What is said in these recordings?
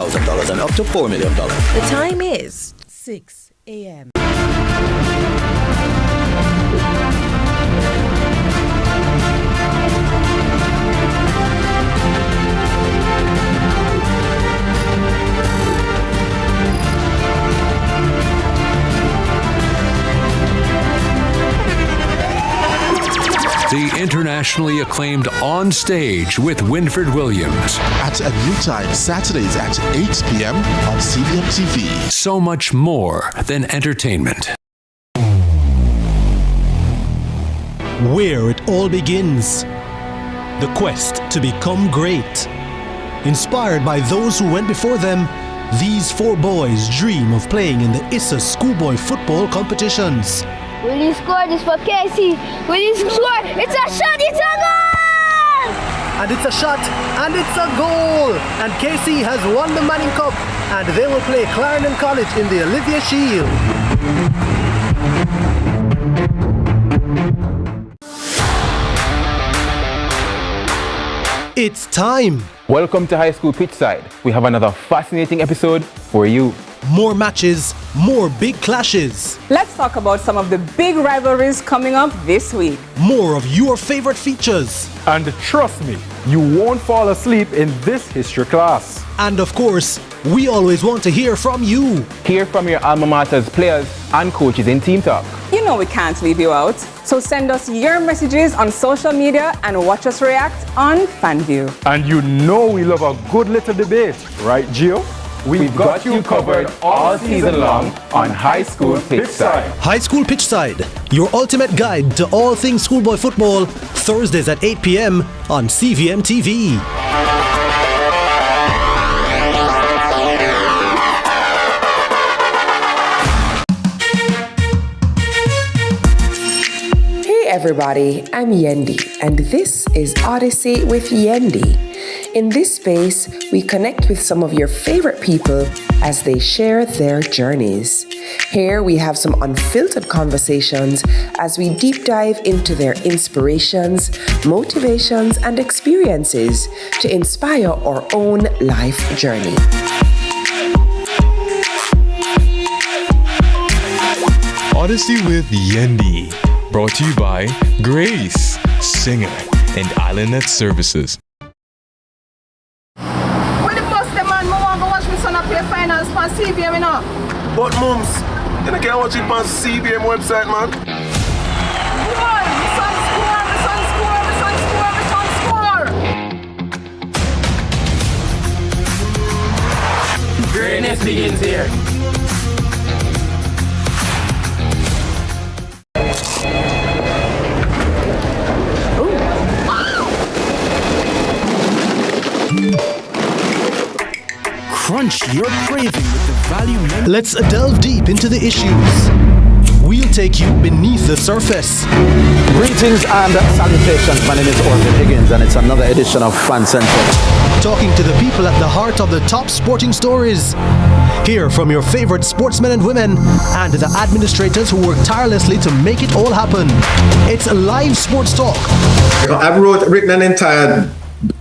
$100,000 and up to $4 million. The time is 6 a.m. The internationally acclaimed On Stage with Winford Williams. At a new time, Saturdays at 8 p.m. on CVM TV. So much more than entertainment. Where it all begins. The quest to become great. Inspired by those who went before them, these four boys dream of playing in the ISSA schoolboy football competitions. Will you score this for Casey? Will you score? It's a shot, it's a goal! And it's a shot, and it's a goal! And Casey has won the Manning Cup, and they will play Clarendon College in the Olivia Shield. It's time! Welcome to High School Pitchside. We have another fascinating episode for you. More matches, more big clashes. Let's talk about some of the big rivalries coming up this week. More of your favorite features. And trust me, you won't fall asleep in this history class. And of course, we always want to hear from you. Hear from your alma mater's players and coaches in Team Talk. You know we can't leave you out. So send us your messages on social media and watch us react on FanView. And you know we love a good little debate, right, Gio? We've got you covered all season long on High School Pitchside. High School Pitchside, your ultimate guide to all things schoolboy football, Thursdays at 8 p.m. on CVM TV. Hey everybody, I'm Yendi, and this is Odyssey with Yendi. In this space, we connect with some of your favorite people as they share their journeys. Here we have some unfiltered conversations as we deep dive into their inspirations, motivations, and experiences to inspire our own life journey. Odyssey with Yendi, brought to you by Grace, Singer, and Islandnet Services. Finals on CVM, you know. But mums, you can't watch it on CVM website, man. Greatness begins here. Crunch your craving with the value menu. Let's delve deep into the issues. We'll take you beneath the surface. Greetings and salutations. My name is Orville Higgins, and it's another edition of Fan Central. Talking to the people at the heart of the top sporting stories. Hear from your favorite sportsmen and women and the administrators who work tirelessly to make it all happen. It's a live sports talk. I've written an entire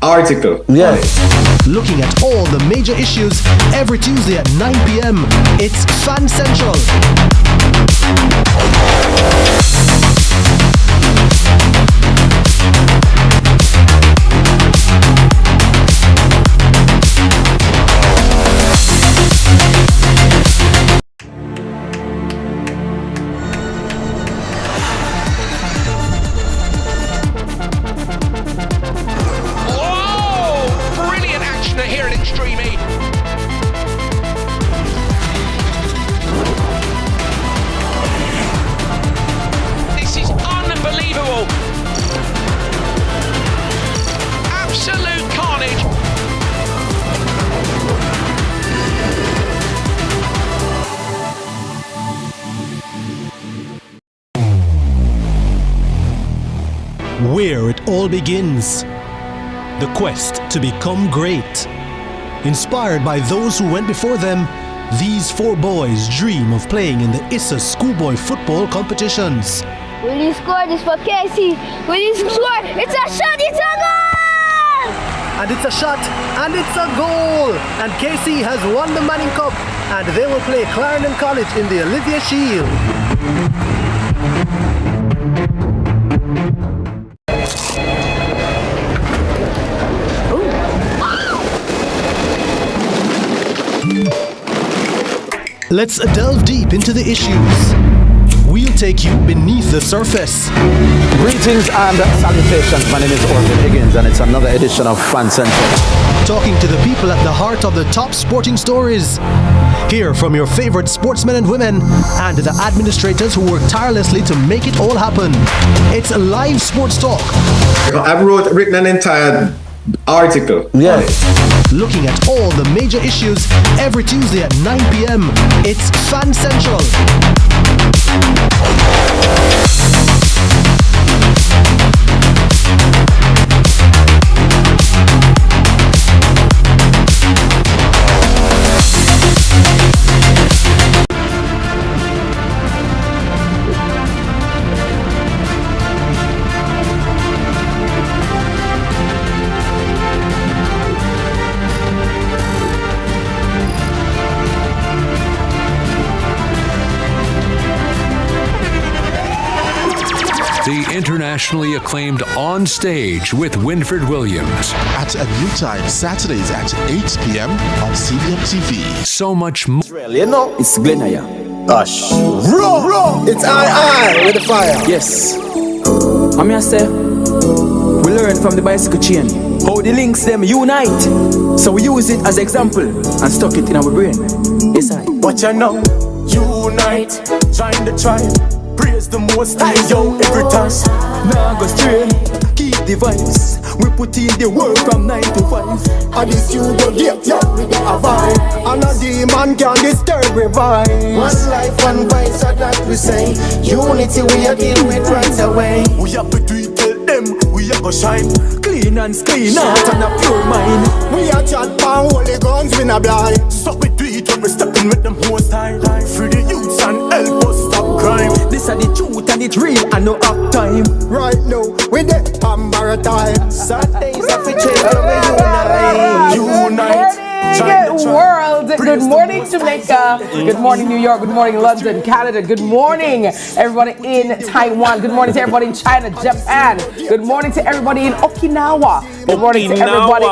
article. Yes. Looking at all the major issues every Tuesday at 9 p.m. It's Fan Central. Where it all begins. The quest to become great. Inspired by those who went before them, these four boys dream of playing in the ISSA schoolboy football competitions. Will you score this for Casey? Will you score? It's a shot, it's a goal! and it's a shot, and it's a goal. And KC has won the Manning Cup, and they will play Clarendon College in the Olivia Shield. Let's delve deep into the issues. We'll take you beneath the surface. Greetings and salutations. My name is Orville Higgins, and it's another edition of Fan Central. Talking to the people at the heart of the top sporting stories. Hear from your favorite sportsmen and women and the administrators who work tirelessly to make it all happen. It's live sports talk. I've written an entire article. Yeah. Looking at all the major issues every Tuesday at 9 p.m. It's Fan Central. The internationally acclaimed On Stage with Winfred Williams. At a new time, Saturdays at 8 p.m. on CVM TV. So much more. You know, it's Glenaya. Hush. Roar! It's I with the fire. Yes. I'm here say, we learn from the bicycle chain how the links them unite. So we use it as example and stuck it in our brain. Yes, I. But you know, unite, join the tribe. Praise the most high, yo, every time. Now go straight, keep the vibes. We put in the work from 9 to 5. And this you go get ya with a vibe. And a demon can disturb we vibes. One life, one vibe, so that we say. Unity we are deal with right away. We have to tweet, tell them, we are go shine. Clean and clean out and a pure mind. We are chat pound, holy guns, we not blind. So we do it when we stepping with them most high. Free the youths and help us stop crime. This are the truth and it's real and no up time. Right now, we the Pambara time. Saturdays of the unite. Unite. Good world. Good morning, Jamaica. Good morning, New York. Good morning, London, Canada. Good morning, everybody in Taiwan. Good morning to everybody in China, Japan. Good morning to everybody in Okinawa. Good morning to everybody in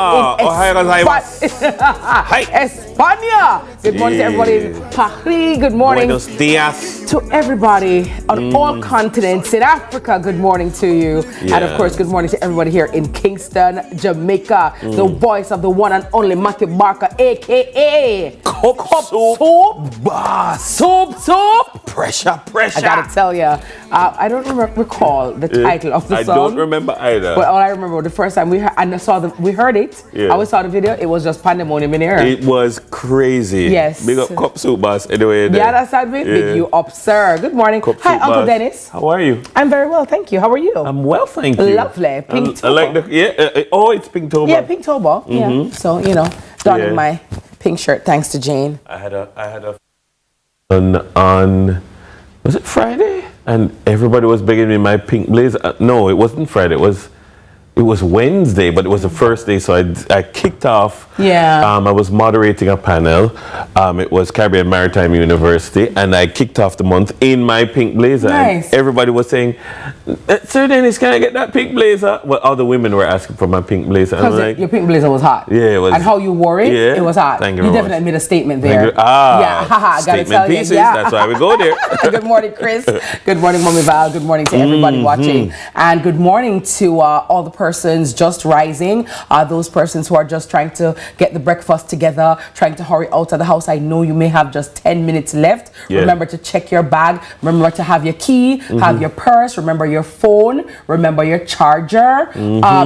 España. Good morning to everybody in Paris. Good morning to everybody on all continents. In Africa, good morning to you. And of course, good morning to everybody here in Kingston, Jamaica. The voice of the one and only Matthew Barker, a.k.a. Cup Soup. Soup. Pressure. I gotta tell you, I don't recall the title of the song. I don't remember either. But all I remember the first time we heard it. Yeah. I saw the video. It was just pandemonium in here. It was crazy. Yes. Big up Cup Soup Boss. Anyway. Yeah, that's that bit. Big you up, sir. Good morning. Hi, Uncle Boss. Dennis. How are you? I'm very well, thank you. How are you? I'm well, thank you. Lovely. Pink I like the it's Pink Toba. Yeah, Pink Toba. Yeah. So donning my pink shirt thanks to Jane. I had a on was it Friday? And everybody was begging me my pink blazer. No, it wasn't Friday. It was Wednesday, but it was the first day, so I kicked off. Yeah. I was moderating a panel. It was Caribbean Maritime University, and I kicked off the month in my pink blazer. Nice. And everybody was saying, "Sir Dennis, can I get that pink blazer?" Well, all the women were asking for my pink blazer. Because your pink blazer was hot. Yeah, it was. And how you wore it, it was hot. Thank you You very definitely much. made a statement there. Yeah, haha, gotta tell pieces, you. Yeah. That's why we go there. Good morning, Chris. Good morning, Mommy Val. Good morning to everybody watching. And good morning to all the persons just rising, those persons who are just trying to get the breakfast together, trying to hurry out of the house. I know you may have just 10 minutes left. Yeah. Remember to check your bag. Remember to have your key, have your purse, remember your phone, remember your charger,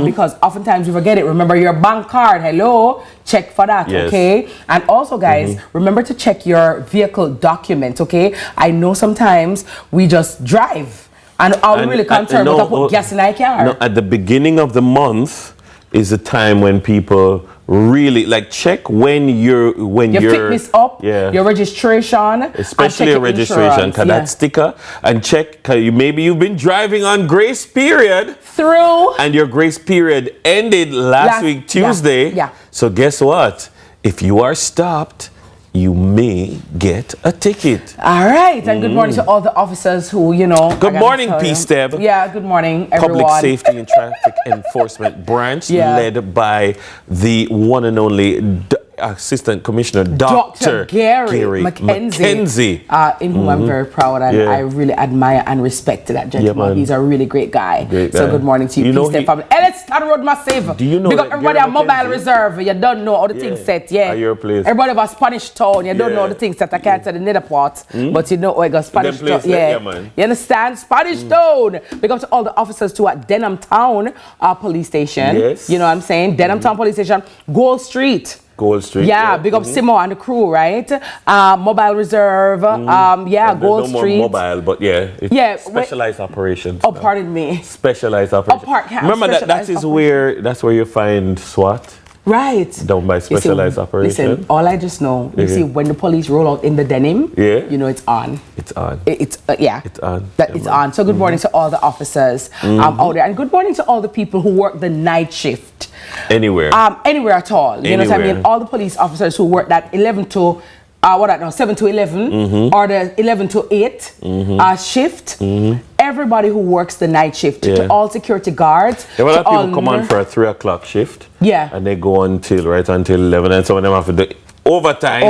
because oftentimes you forget it. Remember your bank card. Hello, check for that, okay? And also, guys, remember to check your vehicle document, okay? I know sometimes we just drive. And are we really concerned about put gas in our car? No, at the beginning of the month is the time when people really like check when your your fitness up, your registration, especially a registration, cause that sticker, and check. Cause maybe you've been driving on grace period through, and your grace period ended last week Tuesday. Yeah. So guess what? If you are stopped, you may get a ticket. All right, and good morning to all the officers who, you know. Good morning, P-Step. Yeah, good morning, everyone. Public Safety and Traffic Enforcement Branch, led by the one and only Assistant Commissioner, Dr. Gary Mackenzie. In whom I'm very proud, and I really admire and respect that gentleman. He's a really great guy. So good morning to you, P-Step family. And let's start Road Massive. Do you know because everybody at Mobile Reserve, you don't know all the things set, your place. Everybody of Spanish Town, you don't know the things that I can't say the nether part, but you know where got Spanish Town. You understand? Spanish Town. Because all the officers too at Denham Town Police Station. You know what I'm saying? Denham Town Police Station, Gold Street. Yeah, big up Simo and the crew, right? Mobile Reserve, Gold Street. No more mobile, but it's specialized operations. Oh, pardon me. Specialized operations. Remember that's where you find SWAT. Right. Done by specialized operations. Listen, all I just know, you see, when the police roll out in the denim, you know it's on. It's on. It's on. It's on. So good morning to all the officers out there, and good morning to all the people who work the night shift. Anywhere. Anywhere at all. You know what I mean? All the police officers who work that 11 to 7 to 11 or the 11 to 8 shift. Everybody who works the night shift, to all security guards. There were a lot of people come on for a 3 o'clock shift. And they go until 11, and some of them have to do overtime.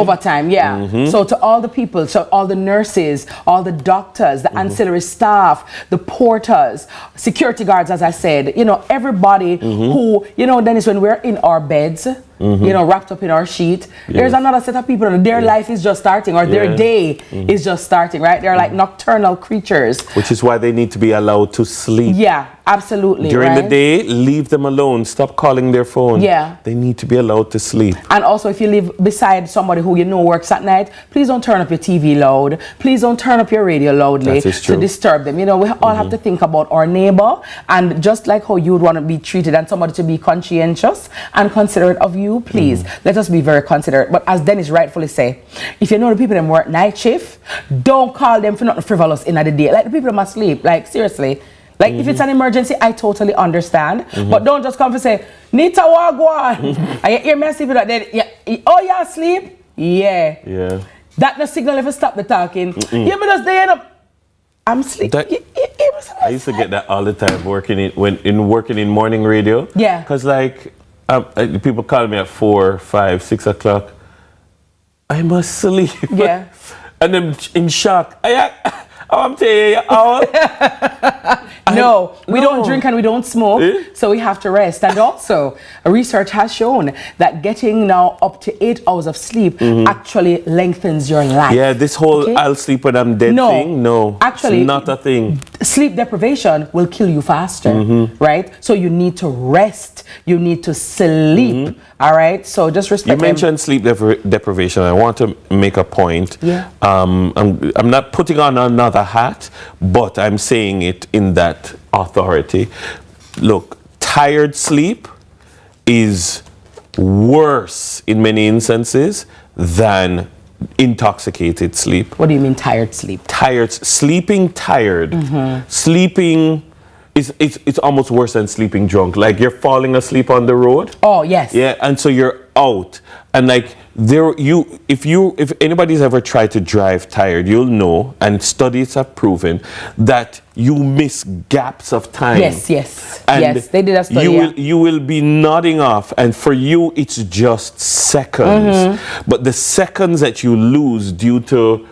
So to all the people, to all the nurses, all the doctors, the ancillary staff, the porters, security guards, as I said, you know, everybody who, you know, Dennis, when we're in our beds, you know, wrapped up in our sheet, there's another set of people, and their life is just starting, or their day is just starting, right? They're like nocturnal creatures. Which is why they need to be allowed to sleep. Yeah, absolutely. During the day, leave them alone. Stop calling their phone. Yeah. They need to be allowed to sleep. And also, if you live beside somebody who you know works at night, please don't turn up your TV loud. Please don't turn up your radio loudly to disturb them. You know, we all have to think about our neighbor, and just like how you would want to be treated and somebody to be conscientious and considerate of you, please let us be very considerate. But as Dennis rightfully say, if you know the people that work night shift, don't call them for nothing frivolous in the day. Like the people that must sleep. Like seriously. Like if it's an emergency, I totally understand. But don't just come and say, Nita Wagwan. I hear me sleeping like that. Oh, you asleep? Yeah. That no signal if you stop the talking. You just day up. I'm sleeping. I used to get that all the time working in morning radio. Yeah. Because like people call me at 4, 5, 6 o'clock. I must sleep. Yeah. And then in shock. I'm telling you, no, we don't drink and we don't smoke, so we have to rest. And also, research has shown that getting now up to 8 hours of sleep actually lengthens your life. Yeah, this whole I'll sleep when I'm dead thing, actually, it's not a thing. Sleep deprivation will kill you faster, right? So you need to rest. You need to sleep, all right? So just respect You mentioned sleep deprivation. I want to make a point. Yeah. I'm not putting on another hat, but I'm saying it in that authority. Look, tired sleep is worse in many instances than intoxicated sleep. What do you mean tired sleep? Sleeping tired. Sleeping it's almost worse than sleeping drunk. Like you're falling asleep on the road. Oh yes. Yeah, and so you're out, and like if anybody's ever tried to drive tired, you'll know, and studies have proven that you miss gaps of time. Yes. And yes, they did a study. You will be nodding off, and for you it's just seconds. But the seconds that you lose due to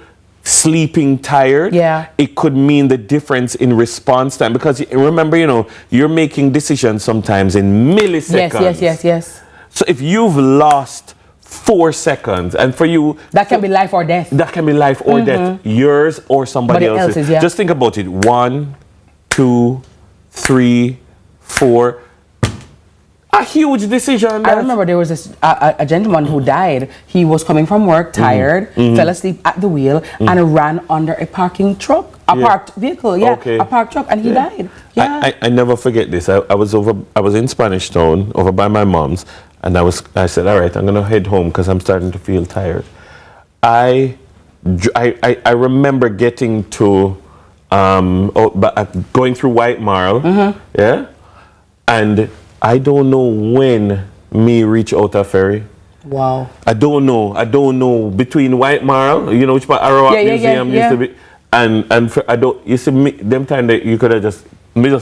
sleeping tired, it could mean the difference in response time, because remember, you know, you're making decisions sometimes in milliseconds. Yes. So if you've lost 4 seconds, and for you that can be life or death. That can be life or death, yours or somebody else's. Just think about it. 1, 2, 3, 4. A huge decision. I remember there was a gentleman who died. He was coming from work, tired, fell asleep at the wheel, and ran under a parking truck, parked vehicle, a parked truck, and he died. I never forget this. I was in Spanish Town, over by my mom's, And I said, all right, I'm going to head home because I'm starting to feel tired. I remember getting to, going through White Marl, yeah? And I don't know when me reach Outer Ferry. Wow. I don't know. Between White Marl, you know which part Arawak Museum used to be, and for, I don't, you see, them time that you could have just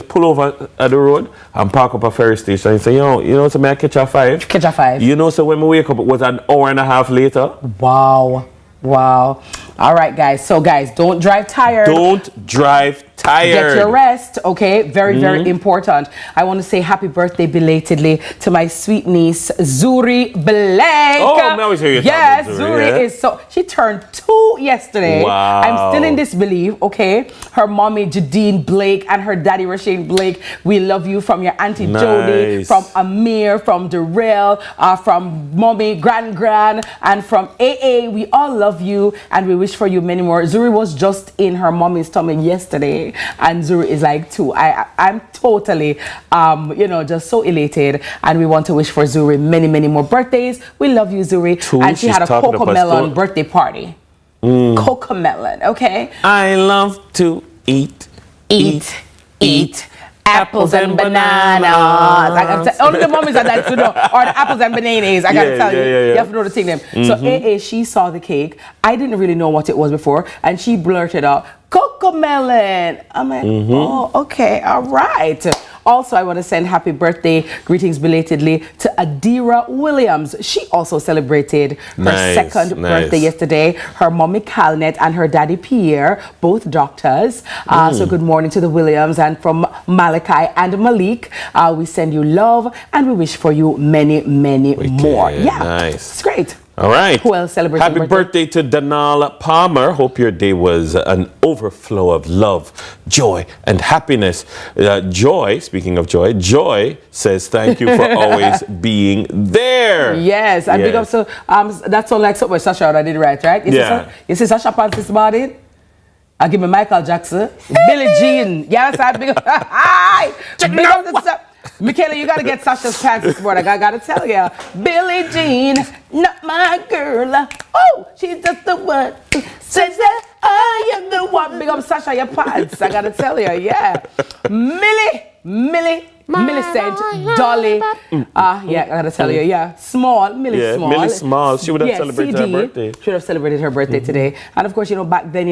pull over at the road and park up a ferry station and say, you know, so may I catch a 5? Catch a 5. You know, so when we wake up, it was an hour and a half later. Wow. Wow. All right, guys. So, guys, don't drive tired. Don't drive tired. Get your rest, okay? Very, very important. I want to say happy birthday belatedly to my sweet niece, Zuri Blake. Oh, now we hear you. Yes, Zuri is so... She turned 2 yesterday. Wow. I'm still in disbelief, okay? Her mommy, Jadine Blake, and her daddy, Rasheen Blake. We love you from your auntie Jody, from Amir, from Darrell, from mommy, Gran, and from AA. We all love you, and we wish for you many more. Zuri was just in her mommy's stomach yesterday, and Zuri is like 2. I'm totally, just so elated, and we want to wish for Zuri many, many more birthdays. We love you, Zuri. 2, and she had a Cocomelon birthday party. Cocomelon, okay? I love to eat apples and bananas. Only the mommies are like to know, or the apples and bananas. I gotta tell you, you have to know the thing them. So AA, she saw the cake. I didn't really know what it was before, and she blurted out, Cocomelon. I'm like, oh, okay, all right. Also, I want to send happy birthday greetings belatedly to Adira Williams. She also celebrated her second birthday yesterday. Her mommy Calnet and her daddy Pierre, both doctors. So good morning to the Williams, and from Malachi and Malik, we send you love and we wish for you many, many more. Yeah, nice. It's great. All right. Who else celebrating Happy birthday to Danal Palmer. Hope your day was an overflow of love, joy, and happiness. Joy, speaking of joy, Joy says thank you for always being there. Yes, and big up so that's all like something Sasha already did right? You see Sasha pants this morning? I give me Michael Jackson, Billie Jean. Yes, I big up. Hi, big up the Michaela, you gotta get Sasha's pants this morning. I gotta tell you, Billie Jean, not my girl. Oh, she's just the one. Says that I am the one. Big up Sasha, your pants. I gotta tell you, yeah. Millicent, Dolly. I gotta tell you, Millie Small. Millie Small. She would have celebrated her birthday. She would have celebrated her birthday today. And of course, back then,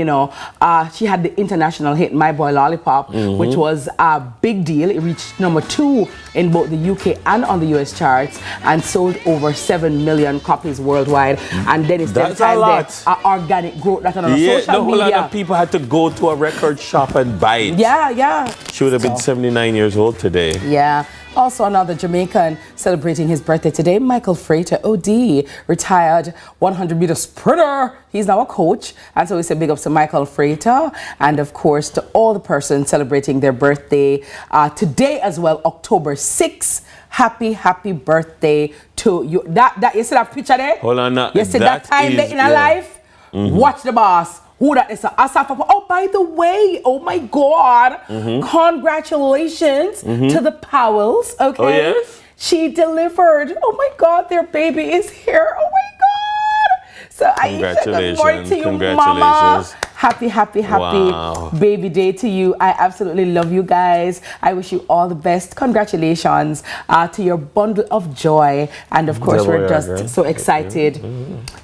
she had the international hit, My Boy Lollipop, which was a big deal. It reached number 2 in both the UK and on the US charts and sold over 7 million copies worldwide. And then it's That's a lot. Organic growth that on social media. The whole lot of people had to go to a record shop and buy it. Yeah. She would have been 79 years old today. Yeah. Also another Jamaican celebrating his birthday today, Michael Frater, OD, retired 100-meter sprinter. He's now a coach. And so we say big ups to Michael Frater. And of course, to all the persons celebrating their birthday today as well, October 6th. Happy birthday to you. You see that picture there? Hold on. You see that time there in our life? Watch the boss. Who that is? Oh, by the way, oh my God. Congratulations to the Powells, okay? Oh, yes? She delivered. Oh my God, their baby is here. Oh my God. So I say good morning to you, Mama. Happy baby day to you. I absolutely love you guys. I wish you all the best. Congratulations to your bundle of joy. And of course, we're just so excited.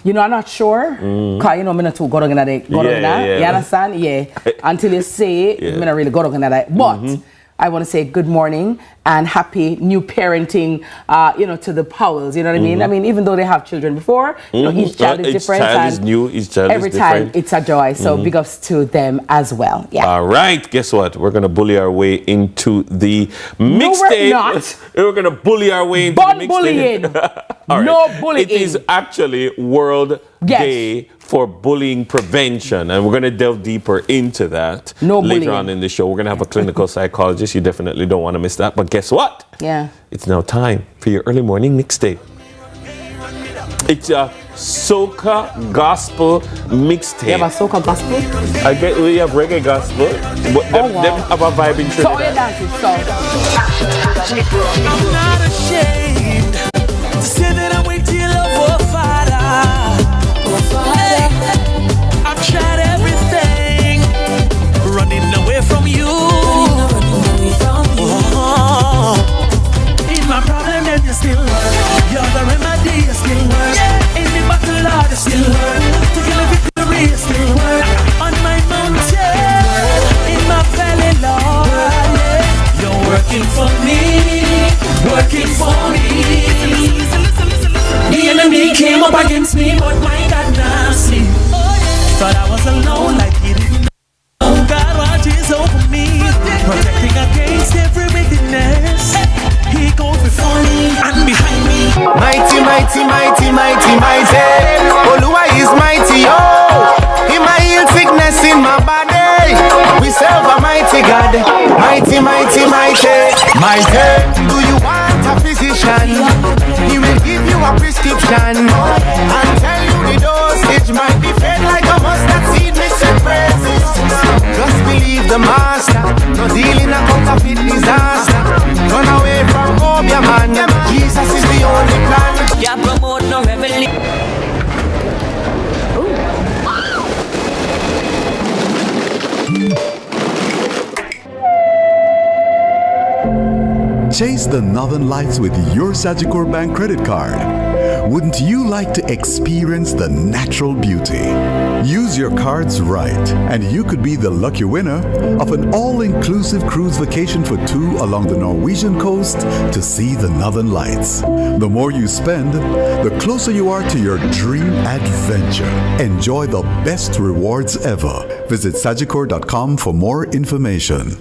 I'm not sure. Because I'm not too good on that. You understand? Yeah. Until you say it, I'm not really good on that. But I want to say good morning and happy new parenting, to the Powells. You know what I mean? I mean, even though they have children before, each child is different. Each child is new. Each child every is different. time it's a joy. So big ups to them as well. Yeah. All right. Guess what? We're going to bully our way into the mixtape. No, we're not. We're going to bully our way into the mixtape. Bullying. Right. No bullying. It is actually World Day for Bullying Prevention, and we're going to delve deeper into that later on in the show. We're going to have a clinical psychologist. You definitely don't want to miss that. But guess what? Yeah. It's now time for your early morning mixtape. It's a soca gospel mixtape. You have a soca gospel? We have reggae gospel. But them have a vibe in Trinidad. So all your dances, so. I'm not ashamed to then I wait till love, oh Father. Hey, I've tried everything, running away from you. Oh, in my problem, then you still work. You're the remedy, you still work. In the battle, Lord, you still work. To kill a victory, you still work. On my mountain, in my valley, Lord, you're working for me, working for me. The enemy came up against me, but my God now see. Thought I was alone, like he didn't know. God watches over me, protecting against every wickedness. He goes before me and behind me. Mighty, mighty, mighty, mighty, mighty. Oluwa is mighty, oh. He might heal sickness in my body. We serve a mighty God. Mighty, mighty, mighty, mighty. Do you want a physician? He will give you a prescription and tell you the dosage might be fed like a mustard seed mixed with praises. Just believe the master. No dealing a counterfeit disaster. Run away from Obia man. Jesus is the only plan. Yeah, promote no revelation. Chase the Northern Lights with your Sagicor Bank credit card. Wouldn't you like to experience the natural beauty? Use your cards right, and you could be the lucky winner of an all-inclusive cruise vacation for two along the Norwegian coast to see the Northern Lights. The more you spend, the closer you are to your dream adventure. Enjoy the best rewards ever. Visit sagicor.com for more information.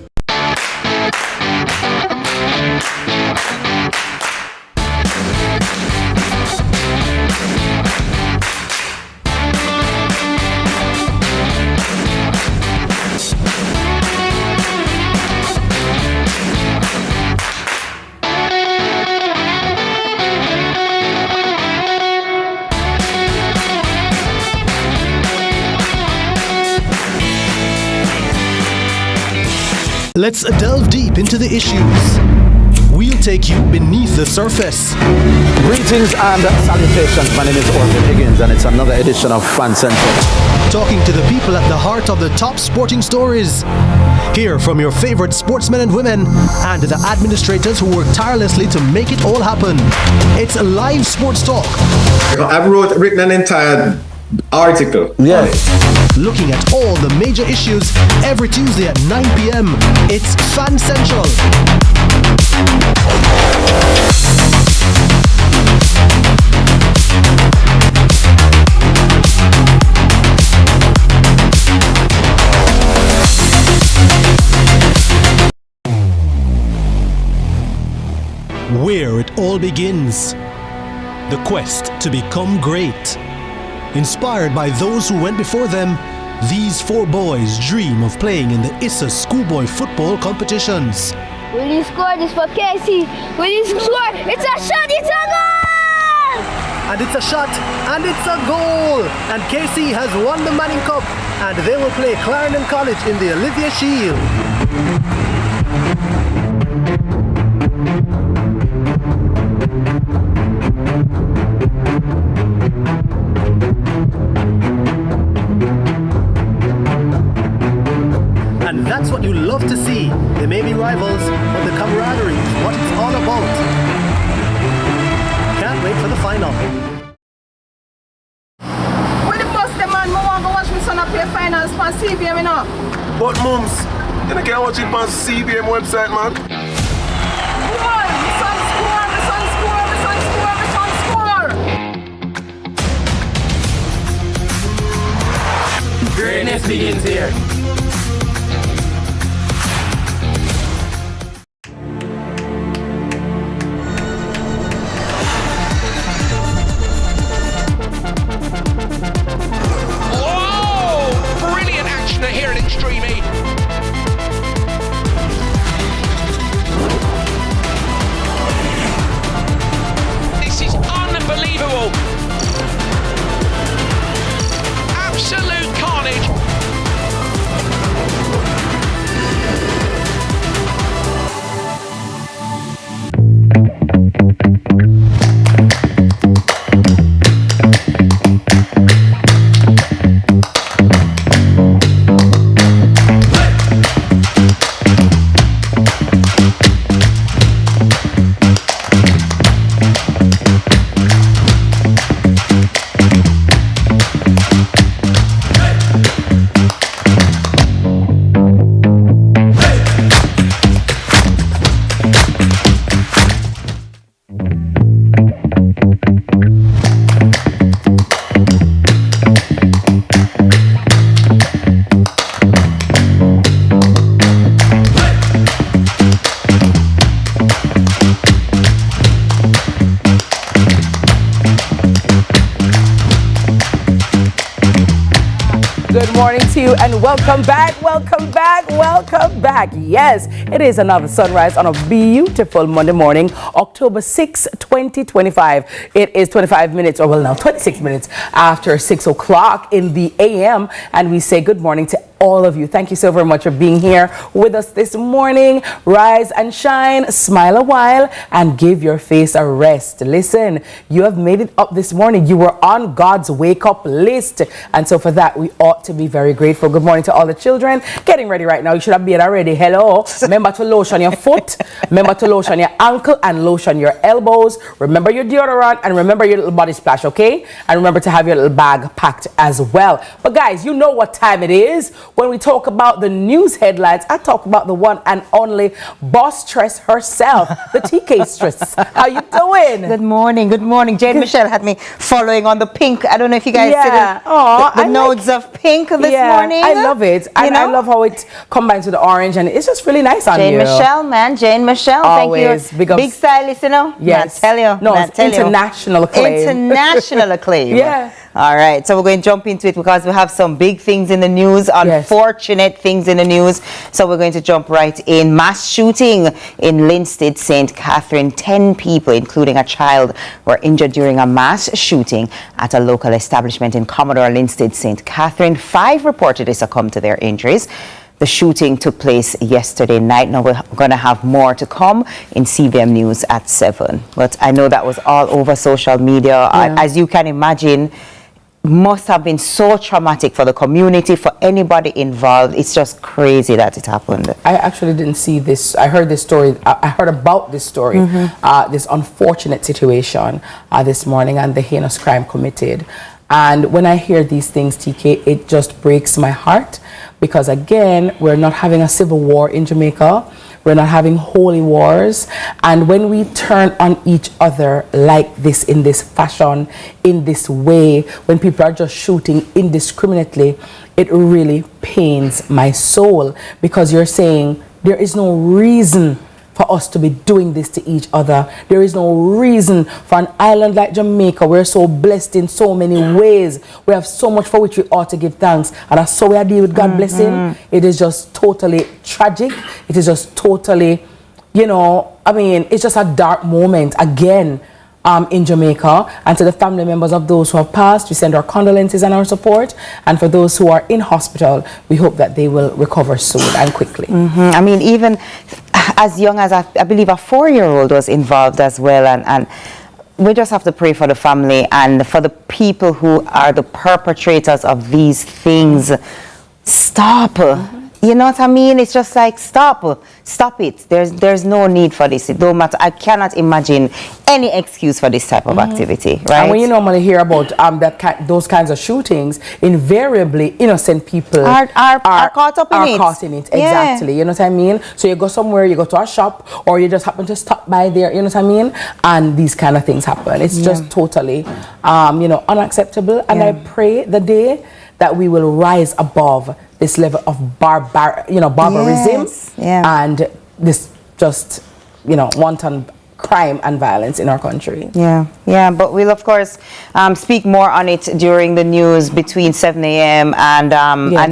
Let's delve deep into the issues. We'll take you beneath the surface. Greetings and salutations. My name is Orville Higgins, and it's another edition of Fan Central. Talking to the people at the heart of the top sporting stories. Hear from your favorite sportsmen and women and the administrators who work tirelessly to make it all happen. It's live sports talk. I've written an entire article. Yes. Looking at all the major issues every Tuesday at 9 p.m. It's Fan Central. Where it all begins. The quest to become great. Inspired by those who went before them, these four boys dream of playing in the ISSA schoolboy football competitions. Will you score this for Casey? Will you score? It's a shot, it's a goal! And it's a shot, and it's a goal! And Casey has won the Manning Cup, and they will play Clarendon College in the Olivia Shield. And that's what you love to see. They may be rivals, but the camaraderie is what it's all about. Can't wait for the final. When the bus the man, I want to watch my son play finals for CVM, you know. But mums, you can't watch it on CVM website, man. Come on, my son score, my son score, my son score, my son score. Greatness begins here. Here at Extreme E. This is unbelievable. Absolute carnage. Good morning to you and welcome back, welcome back, welcome back. Yes, it is another sunrise on a beautiful Monday morning, October 6, 2025. It is 25 minutes, or well now 26 minutes after 6 o'clock in the AM, and we say good morning to all of you. Thank you so very much for being here with us this morning. Rise and shine, smile a while, and give your face a rest. Listen, you have made it up this morning. You were on God's wake-up list, and so for that, we ought to be very grateful. Good morning to all the children getting ready right now. You should have been already. Hello. Remember to lotion your foot, remember to lotion your ankle, and lotion your elbows. Remember your deodorant, and remember your little body splash, okay? And remember to have your little bag packed as well. But guys, you know what time it is. When we talk about the news headlines, I talk about the one and only boss stress herself, the TK stress. How you doing? Good morning. Good morning. Jane Michelle had me following on the pink. I don't know if you guys see the nodes of pink this morning. I love it. And I love how it combines with the orange, and it's just really nice on Jane you. Michelle, man. Jane Michelle. Always. Thank you. Big stylist, you know? Yes. I tell you. No, it's international acclaim. International acclaim. Yeah. All right, so we're going to jump into it because we have some big things in the news, unfortunate things in the news. So we're going to jump right in. Mass shooting in Linstead, St. Catherine. 10 people, including a child, were injured during a mass shooting at a local establishment in Commodore Linstead, St. Catherine. 5 reportedly succumbed to their injuries. The shooting took place yesterday night. Now we're going to have more to come in CVM News at 7. But I know that was all over social media. As you can imagine, must have been so traumatic for the community, for anybody involved. It's just crazy that it happened. I actually didn't see this. I heard this story. I heard about this story, this unfortunate situation this morning, and the heinous crime committed. And when I hear these things, TK, it just breaks my heart, because again, we're not having a civil war in Jamaica. We're not having holy wars. And when we turn on each other like this, in this fashion, in this way, when people are just shooting indiscriminately, it really pains my soul, because you're saying there is no reason for us to be doing this to each other. There is no reason for an island like Jamaica. We're so blessed in so many ways. We have so much for which we ought to give thanks. And that's so we are dealing with God blessing. It is just totally tragic. It is just totally, it's just a dark moment again in Jamaica. And to the family members of those who have passed, we send our condolences and our support. And for those who are in hospital, we hope that they will recover soon and quickly. I mean, even as young as I believe a 4-year-old was involved as well, and we just have to pray for the family and for the people who are the perpetrators of these things. Stop. You know what I mean? It's just like, stop it. There's no need for this. It don't matter. I cannot imagine any excuse for this type of activity, right? And when you normally hear about those kinds of shootings, invariably innocent people are caught up in it. Caught in it, exactly. You know what I mean? So you go somewhere, you go to a shop, or you just happen to stop by there. You know what I mean? And these kind of things happen. It's just totally, unacceptable. And I pray the day that we will rise above this level of barbarism and this just, wanton crime and violence in our country. Yeah, but we'll of course speak more on it during the news between 7 a.m. and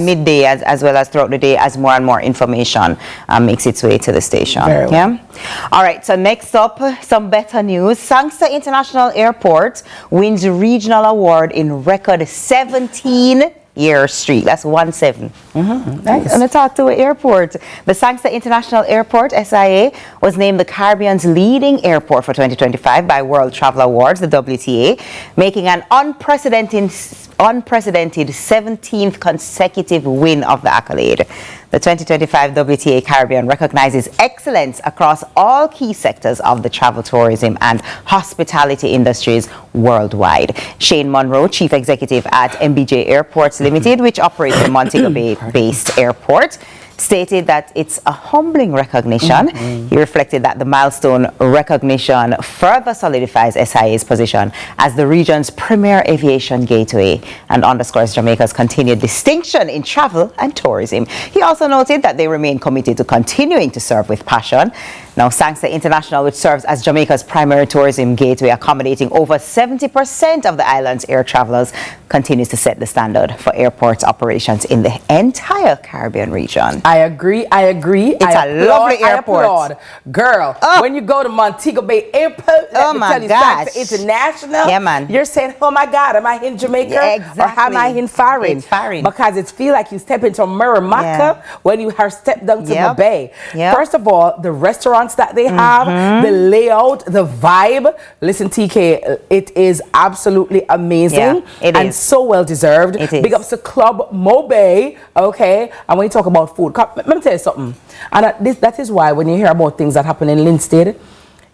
midday, as well as throughout the day, as more and more information makes its way to the station. All right, so next up, some better news. Sangster International Airport wins regional award in record 17-year streak. That's 17. Nice. And I talked to an airport. The Sangster International Airport, SIA, was named the Caribbean's leading airport for 2025 by World Travel Awards, the WTA, making an unprecedented 17th consecutive win of the accolade. The 2025 WTA Caribbean recognizes excellence across all key sectors of the travel, tourism, and hospitality industries worldwide. Shane Monroe, Chief Executive at MBJ Airports Limited, which operates the Montego Bay-based airport, stated that it's a humbling recognition. He reflected that the milestone recognition further solidifies SIA's position as the region's premier aviation gateway and underscores Jamaica's continued distinction in travel and tourism. He also noted that they remain committed to continuing to serve with passion. Now, Sangster International, which serves as Jamaica's primary tourism gateway, accommodating over 70% of the island's air travelers, continues to set the standard for airport operations in the entire Caribbean region. I agree. It's a lovely airport. I applaud. Girl, when you go to Montego Bay Airport, oh my gosh, International, yeah, man, you're saying, oh my God, am I in Jamaica? Yeah, exactly. Or am I in Farin? Because it feels like you step into Muramaka when you have stepped down to the bay. First of all, the restaurants that they have, the layout, the vibe. Listen, TK, it is absolutely amazing. Yeah, it and is. So well deserved. It is. Big ups to Club Mobe, okay? And when you talk about food, let me tell you something. And that is why when you hear about things that happen in Linstead,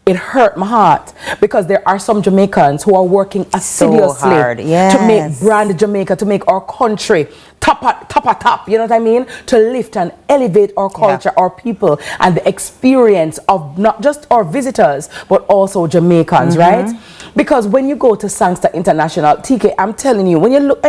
it hurt my heart, because there are some Jamaicans who are working assiduously to make brand Jamaica, to make our country top, you know what I mean? To lift and elevate our culture, our people, and the experience of not just our visitors, but also Jamaicans, right? Because when you go to Sangster International, TK, I'm telling you, when you look,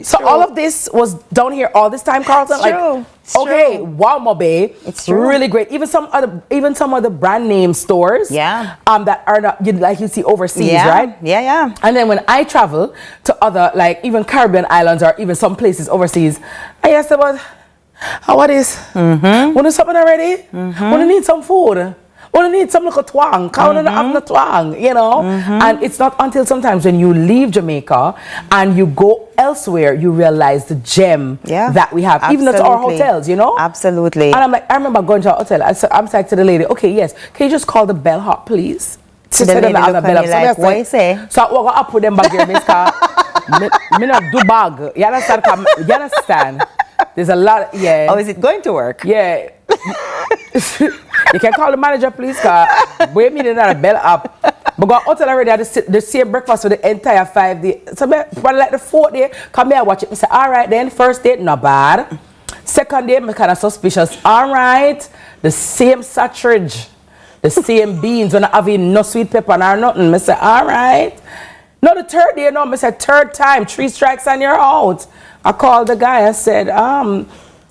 so all of this was down here all this time, Carlton? It's true. Okay, wow, Mobe. It's true. Really great. Even some other brand name stores. Yeah. That are not like you see overseas, right? Yeah. And then when I travel to other, like even Caribbean islands or even some places overseas, I ask about what is? Want to something already? Want to need some food? Want to need some little twang? Can't have no twang, you know? And it's not until sometimes when you leave Jamaica and you go elsewhere, you realize the gem that we have, even at our hotels, you know? Absolutely. And I'm like, I remember going to a hotel. I'm saying to the lady, okay, yes, can you just call the bellhop, please? The lady look at me like, what you say? So I walk up with them bag here, me not do bag. You understand? You understand? There's a lot, Oh, is it going to work? Yeah. You can call the manager, please, because we mean another bell up. But go hotel already at the same breakfast for the entire 5 days. So probably like the 4th day, come here watch it. I say, all right then, first day, not bad. Second day, I'm kind of suspicious. All right, the same sausage, the same beans, when I have no sweet pepper or nothing. I say, all right. No, the third day, I said, third time, 3 strikes and you're out. I called the guy, I said,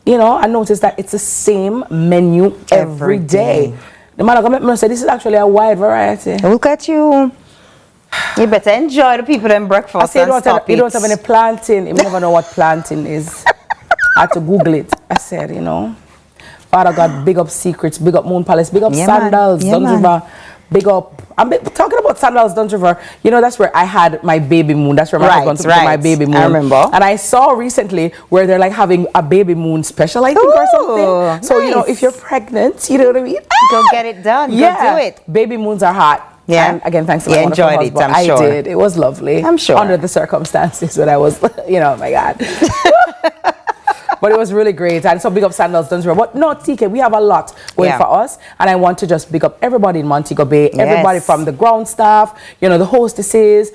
you know, I noticed that it's the same menu every day. The man come up and say, this is actually a wide variety. Look at you. You better enjoy the people in breakfast. I say, you don't have any plantain. You never know what plantain is. I had to Google it. I said, you know, Father God, big up Secrets, big up Moon Palace, big up Sandals, Duns River, big up. I'm talking about Sandals, Duns River. You know, that's where I had my baby moon. That's where my husband took my baby moon. I remember. And I saw recently where they're like having a baby moon special, I think, or something. So, you know, if you're pregnant, you know what I mean? Go get it done. Yeah. Go do it. Baby moons are hot. Yeah. And again, thanks to my wonderful husband. enjoyed it, I'm sure. I did. It was lovely. I'm sure. Under the circumstances when I was, you know, my God. But it was really great. And so big up Sandals, Duns River. But no, TK, we have a lot going for us. And I want to just big up everybody in Montego Bay, everybody from the ground staff, you know, the hostesses,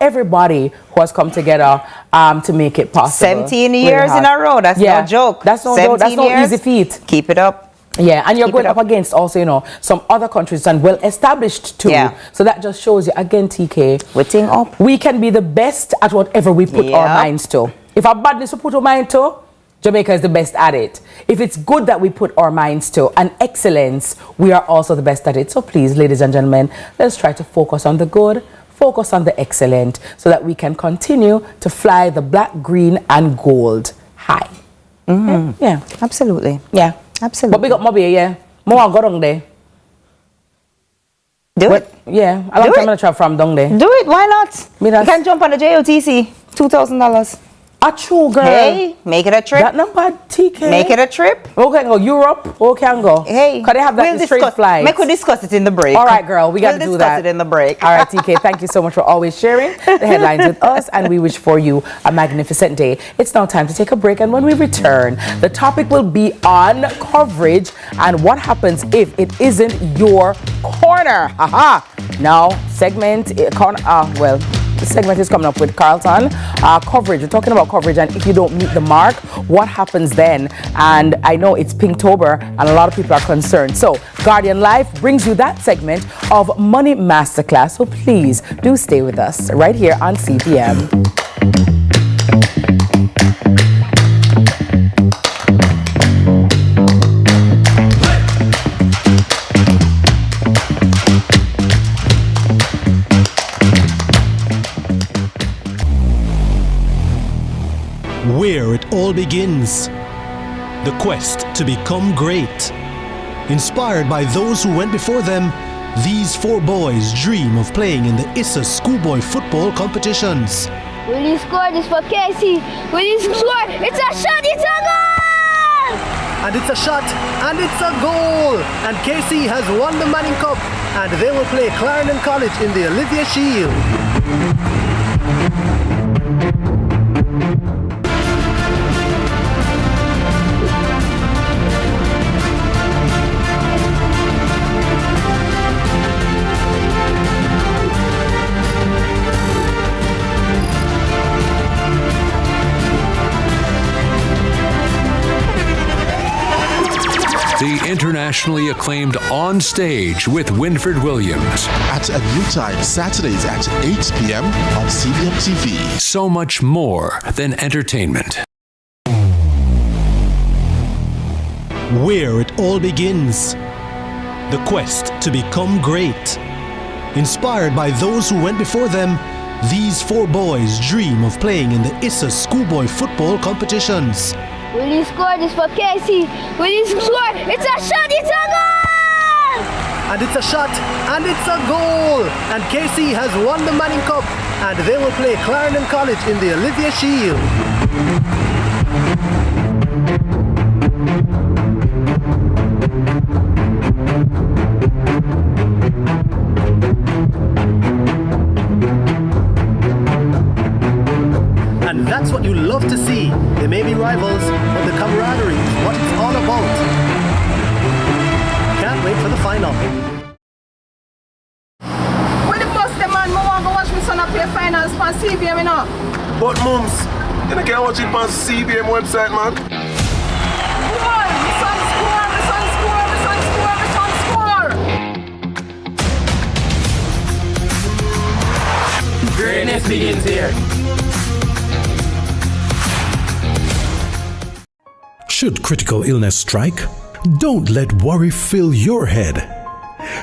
everybody who has come together to make it possible. 17 years in a row. That's no joke. That's no joke. That's no easy feat. Keep it up. Yeah, and you're going up against also, you know, some other countries and well established too. Yeah. So that just shows you again, TK. We're teaming up. We can be the best at whatever we put our minds to. If our badness we put our mind to, Jamaica is the best at it. If it's good that we put our minds to and excellence, we are also the best at it. So please, ladies and gentlemen, let's try to focus on the good, focus on the excellent, so that we can continue to fly the black, green, and gold high. Yeah. Absolutely. Yeah. Absolutely. But big up Moby, yeah. More go down there. Do it. Yeah. A long time I travel from down there. Do it. Why not? You can jump on the JOTC. $2,000. A true girl. Hey, make it a trip. That not bad, TK. Make it a trip. We can go Europe. We can go. Hey. Because they have that straight flight. We discuss it in the break. All right, girl. We got to do that. We'll discuss it in the break. All right, TK. Thank you so much for always sharing the headlines with us. And we wish for you a magnificent day. It's now time to take a break. And when we return, the topic will be on coverage and what happens if it isn't your corner. Aha. Now, segment, well, the segment is coming up with Carlton. Coverage. We're talking about coverage, and if you don't meet the mark, what happens then? And I know it's Pinktober, and a lot of people are concerned. So, Guardian Life brings you that segment of Money Masterclass. So please do stay with us right here on CVM. where it all begins. The quest to become great. Inspired by those who went before them, these four boys dream of playing in the ISA schoolboy football competitions. Will he score this for Casey? Will he score? It's a shot, it's a goal! And it's a shot, and it's a goal! And Casey has won the Manning Cup, and they will play Clarendon College in the Olivia Shield. The internationally acclaimed On Stage with Winfred Williams. At a new time, Saturdays at 8 p.m. on CVM TV. So much more than entertainment. Where it all begins. The quest to become great. Inspired by those who went before them, these four boys dream of playing in the ISA schoolboy football competitions. Will he score this for Casey? Will he score? It's a shot, it's a goal! And it's a shot, and it's a goal! And Casey has won the Manning Cup, and they will play Clarendon College in the Olivia Shield. And that's what you love to see. They may be rivals, but the camaraderie is what it's all about. Can't wait for the final. When the bus the man, I want to watch my son up play finals for CVM, you know. But mums, you can't watch it on CVM website, man. Come on, my son score, my son score, my son score, my son score. Greatness begins here. Should critical illness strike, don't let worry fill your head.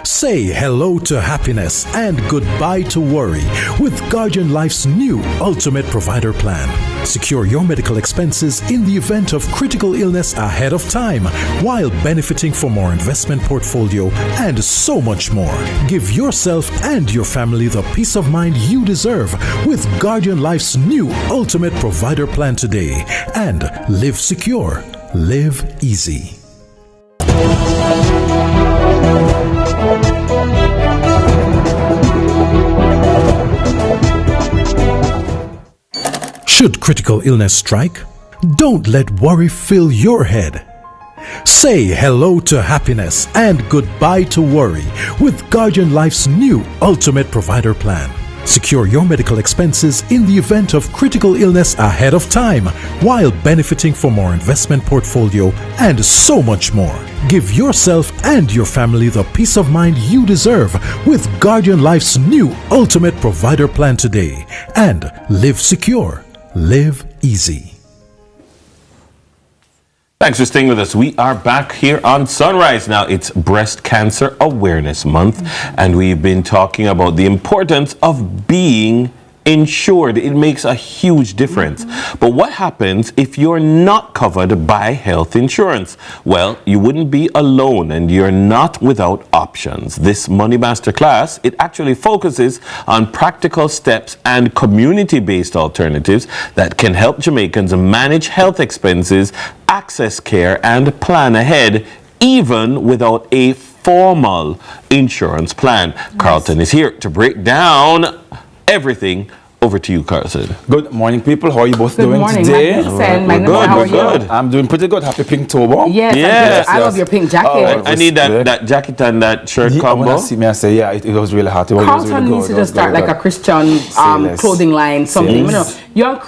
Say hello to happiness and goodbye to worry with Guardian Life's new Ultimate Provider Plan. Secure your medical expenses in the event of critical illness ahead of time while benefiting from our investment portfolio and so much more. Give yourself and your family the peace of mind you deserve with Guardian Life's new Ultimate Provider Plan today and live secure. Live easy. Should critical illness strike, don't let worry fill your head. Say hello to happiness and goodbye to worry with Guardian Life's new Ultimate Provider Plan. Secure your medical expenses in the event of critical illness ahead of time while benefiting from our investment portfolio and so much more. Give yourself and your family the peace of mind you deserve with Guardian Life's new Ultimate Provider Plan today and live secure. Live easy. Thanks for staying with us. We are back here on Sunrise. Now, it's Breast Cancer Awareness Month, and we've been talking about the importance of being insured. It makes a huge difference. But what happens if you're not covered by health insurance? Well, you wouldn't be alone, and you're not without options. This Money Masterclass, it actually focuses on practical steps and community-based alternatives that can help Jamaicans manage health expenses, access care, and plan ahead, even without a formal insurance plan. Yes. Carlton is here to break down everything. Over to you, Carlton. Good morning, people. How are you both doing today? We're good. I'm doing pretty good. Happy Pink Tober. Yes. I love your pink jacket. I need that jacket and that shirt combo. When I see me, I say, yeah, it was really hot. Carlton needs to just start like a Christian clothing line, something. You know, young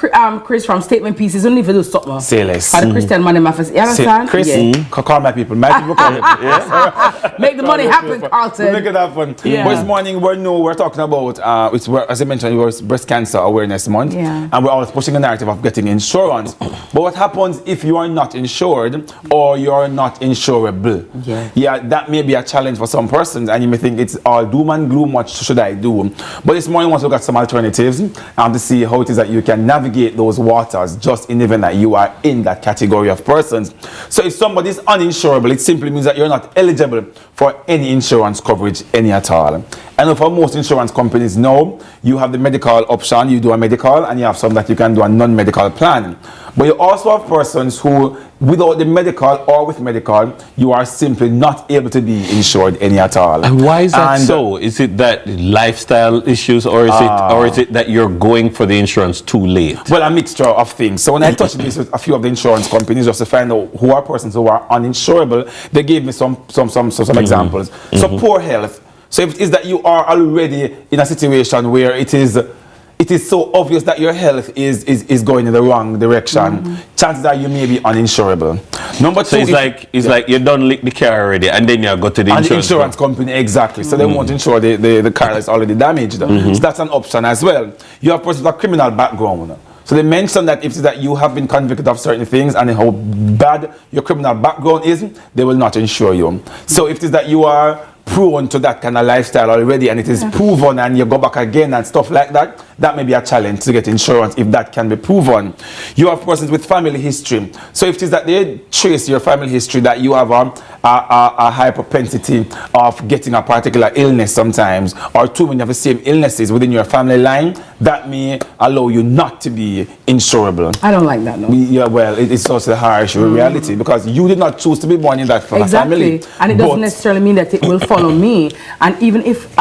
Chris from Statement Pieces don't even do something. Say less. For the Christian money, you understand? Chris, call my people. My people call it. Make the money happen, Carlton. Make it happen. But this morning, we're talking about, as I mentioned, it was Breast Cancer Awareness Month, and we're always pushing the narrative of getting insurance. But what happens if you are not insured or you are not insurable? Yeah, that may be a challenge for some persons, and you may think it's all doom and gloom. What should I do? But this morning, I want to look at some alternatives to see how it is that you can can navigate those waters just in the event that you are in that category of persons. So if somebody is uninsurable, it simply means that you're not eligible for any insurance coverage, any at all. And for most insurance companies now, you have the medical option, you do a medical, and you have some that you can do a non-medical plan. But you also have persons who, without the medical or with medical, you are simply not able to be insured any at all. And why is that so? Is it that lifestyle issues, or is it that you're going for the insurance too late? Well, a mixture of things. So when I touched base with a few of the insurance companies just to find out who are persons who are uninsurable, they gave me some examples. So poor health. So if it is that you are already in a situation where it is so obvious that your health is going in the wrong direction, chances are you may be uninsurable. Number two, it's like you done lick the car already, and then you go to the insurance company. Exactly. So they won't insure the car that's already damaged. So that's an option as well. You have persons with a criminal background. So they mentioned that if it is that you have been convicted of certain things and how bad your criminal background is, they will not insure you. So if it is that you are prone to that kind of lifestyle already and it is proven and you go back again and stuff like that, that may be a challenge to get insurance if that can be proven. You have persons with family history. So if it is that they trace your family history that you have a high propensity of getting a particular illness sometimes, or too many of the same illnesses within your family line, that may allow you not to be insurable. I don't like that, no. Yeah, well, it's also the harsh reality because you did not choose to be born in that family. And it doesn't necessarily mean that it will follow me. And even if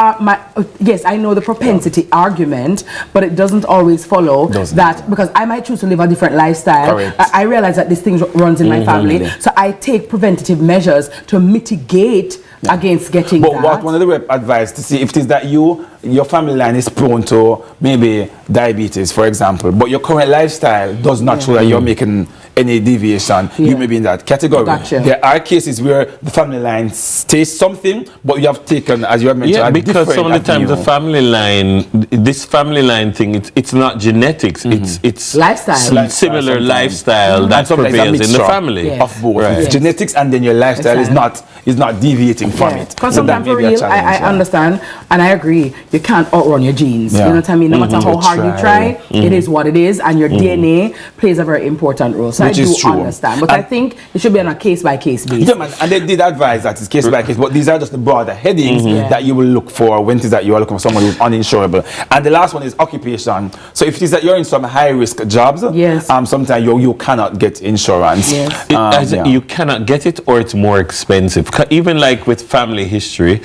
yes, I know the propensity argument, but it doesn't always follow that, because I might choose to live a different lifestyle. I realize that this thing runs in my family, so I take preventative measures to mitigate against getting that. But what one of the rep advised to see if it is that your family line is prone to maybe diabetes, for example, but your current lifestyle does not show that you're making any deviation, you may be in that category. There are cases where the family line stays something, but you have taken, as you have mentioned, because some of the times the family line, this family line thing, it's not genetics, it's lifestyle, similar lifestyle that prevails in the family of both. It's genetics, and then your lifestyle is not deviating from it. Because sometimes for real, I understand and I agree, you can't outrun your genes. You know what I mean? No matter how hard you try, it is what it is, and your DNA plays a very important role. So I do understand, but I think it should be on a case-by-case basis. Yeah, man, and they did advise that it's case-by-case, but these are just the broader headings that you will look for when it is that you are looking for someone who's uninsurable. And the last one is occupation. So if it is that you're in some high-risk jobs, sometimes you cannot get insurance. You cannot get it, or it's more expensive. Even like with family history,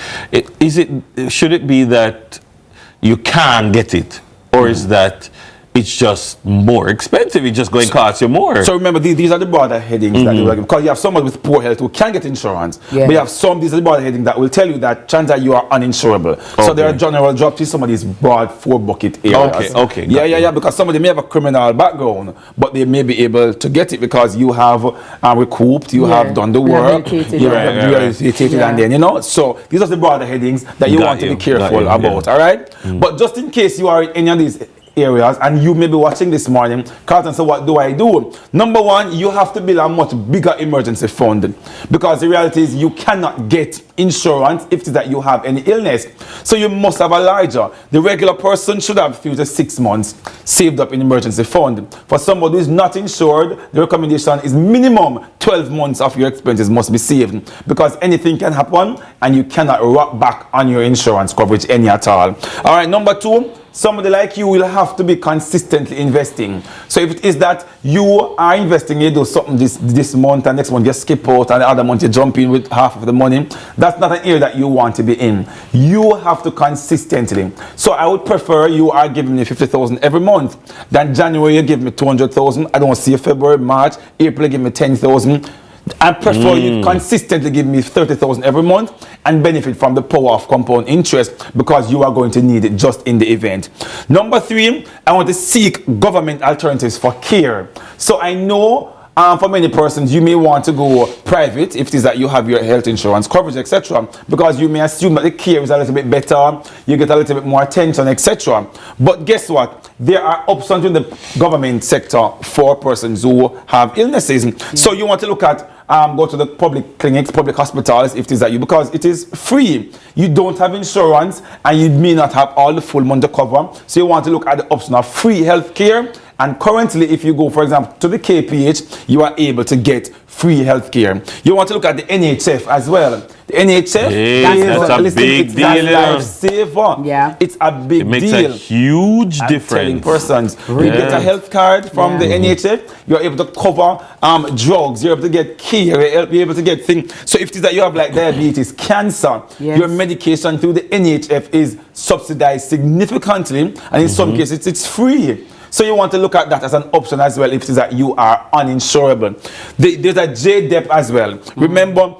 should it be that you can get it, or is that it's just more expensive? It's just going to cost you more. So remember, these are the broader headings that you will, because you have someone with poor health who can get insurance, but you have these are the broader headings that will tell you that chances are you are uninsurable. So there are general drops in some of these broad 4-bucket areas. Because somebody may have a criminal background, but they may be able to get it because you have recouped, you have done the work, you have rehabilitated, and then, so these are the broader headings that you want to be careful about, all right? But just in case you are in any of these areas and you may be watching this morning, Carlton, so what do I do? Number one, you have to build a much bigger emergency fund, because the reality is you cannot get insurance if it is that you have any illness. So you must have a larger. The regular person should have 3 to 6 months saved up in emergency fund. For somebody who is not insured, the recommendation is minimum 12 months of your expenses must be saved, because anything can happen and you cannot rock back on your insurance coverage any at all. All right, number two, somebody like you will have to be consistently investing. So if it is that you are investing, you do something this month and next month you skip out, and the other month you jump in with half of the money, that's not an area that you want to be in. You have to consistently. So I would prefer you are giving me 50,000 every month. Then January you give me 200,000. I don't see February, March, April you give me 10,000. I prefer you consistently give me 30,000 every month and benefit from the power of compound interest, because you are going to need it just in the event. Number three, I want to seek government alternatives for care. So I know for many persons, you may want to go private if it is that you have your health insurance coverage, etc., because you may assume that the care is a little bit better, you get a little bit more attention, etc. But guess what? There are options in the government sector for persons who have illnesses. So you want to look at go to the public clinics, public hospitals, if it is that you, because it is free. You don't have insurance and you may not have all the full money to cover. So you want to look at the option of free health care And currently, if you go, for example, to the KPH, you are able to get free healthcare. You want to look at the NHF as well. The NHF that's a big deal. Lifesaver. Yeah. It's a big deal. It makes a huge difference. Telling persons, you get a health card from the NHF, you're able to cover drugs, you're able to get care, you're able to get things. So if it is that you have like diabetes, cancer, your medication through the NHF is subsidized significantly, and in some cases it's free. So you want to look at that as an option as well if it is that you are uninsurable. There's a JDEP as well. Remember,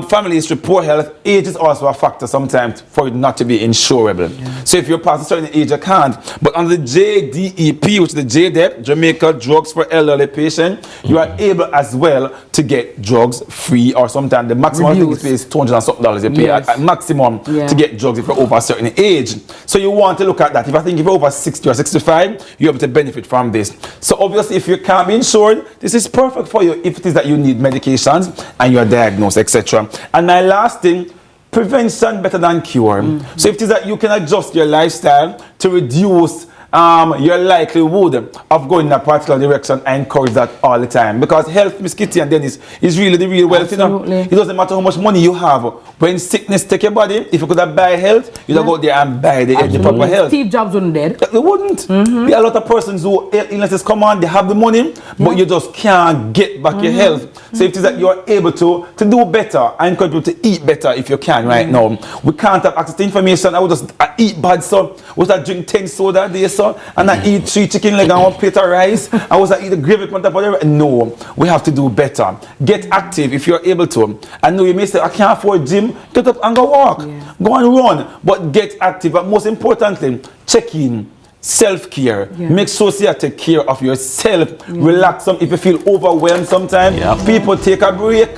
family history, poor health, age is also a factor sometimes for it not to be insurable. So if you're past a certain age, you can't. But under the JDEP, which is the JDEP, Jamaica Drugs for Elderly Patients, you are able as well to get drugs free, or sometimes the maximum thing you pay is $200 and something you pay at maximum to get drugs if you're over a certain age. So you want to look at that. If you're over 60 or 65, you're able to benefit from this. So obviously if you can't be insured, this is perfect for you if it is that you need medications and you are diagnosed, etc. And my last thing, prevention better than cure. So if it is that you can adjust your lifestyle to reduce your likelihood of going in a particular direction, I encourage that all the time. Because health, Miss Kitty and Dennis, is really the real wealth. You know? It doesn't matter how much money you have. When sickness take your body, if you could have buy health, you'd go out there and buy the proper health. Steve Jobs wouldn't dead. They wouldn't. There are a lot of persons who illnesses come on, they have the money, but you just can't get back your health. So if it is that you're able to do better, I encourage people to eat better if you can right now. We can't have access to information. I would just eat bad, so we just drink 10 soda a day, so, and I eat 3 chicken leg and 1 plate of rice. I was eat the gravy on top of it. No, we have to do better. Get active if you're able to. I know you may say, I can't afford gym. Get up and go walk. Go and run. But get active. But most importantly, check in. Self-care. Make sure you take care of yourself. Relax some. If you feel overwhelmed sometimes, people take a break.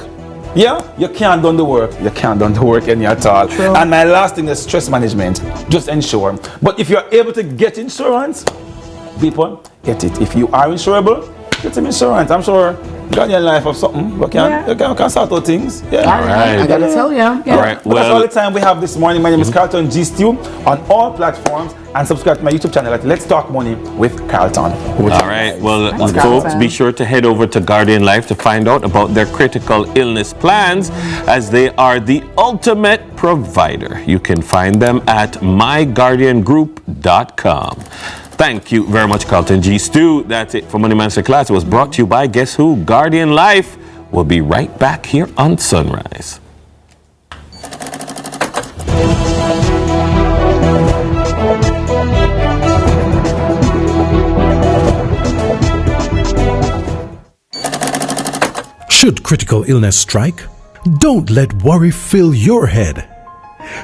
You can't do the work. You can't do the work any at all. And my last thing is stress management. Just ensure. But if you're able to get insurance, people, get it. If you are insurable, get some insurance. I'm sure you got your life of something. You can sort out things. All right. I gotta tell you. All right. Well, that's all the time we have this morning. My name is Carlton G. Stew on all platforms, and subscribe to my YouTube channel at Let's Talk Money with Carlton. All right. Well, folks, be sure to head over to Guardian Life to find out about their critical illness plans, as they are the ultimate provider. You can find them at myguardiangroup.com. Thank you very much, Carlton G. Stew. That's it for Money Masterclass. It was brought to you by Guess Who? Guardian Life. We'll be right back here on Sunrise. Should critical illness strike, don't let worry fill your head.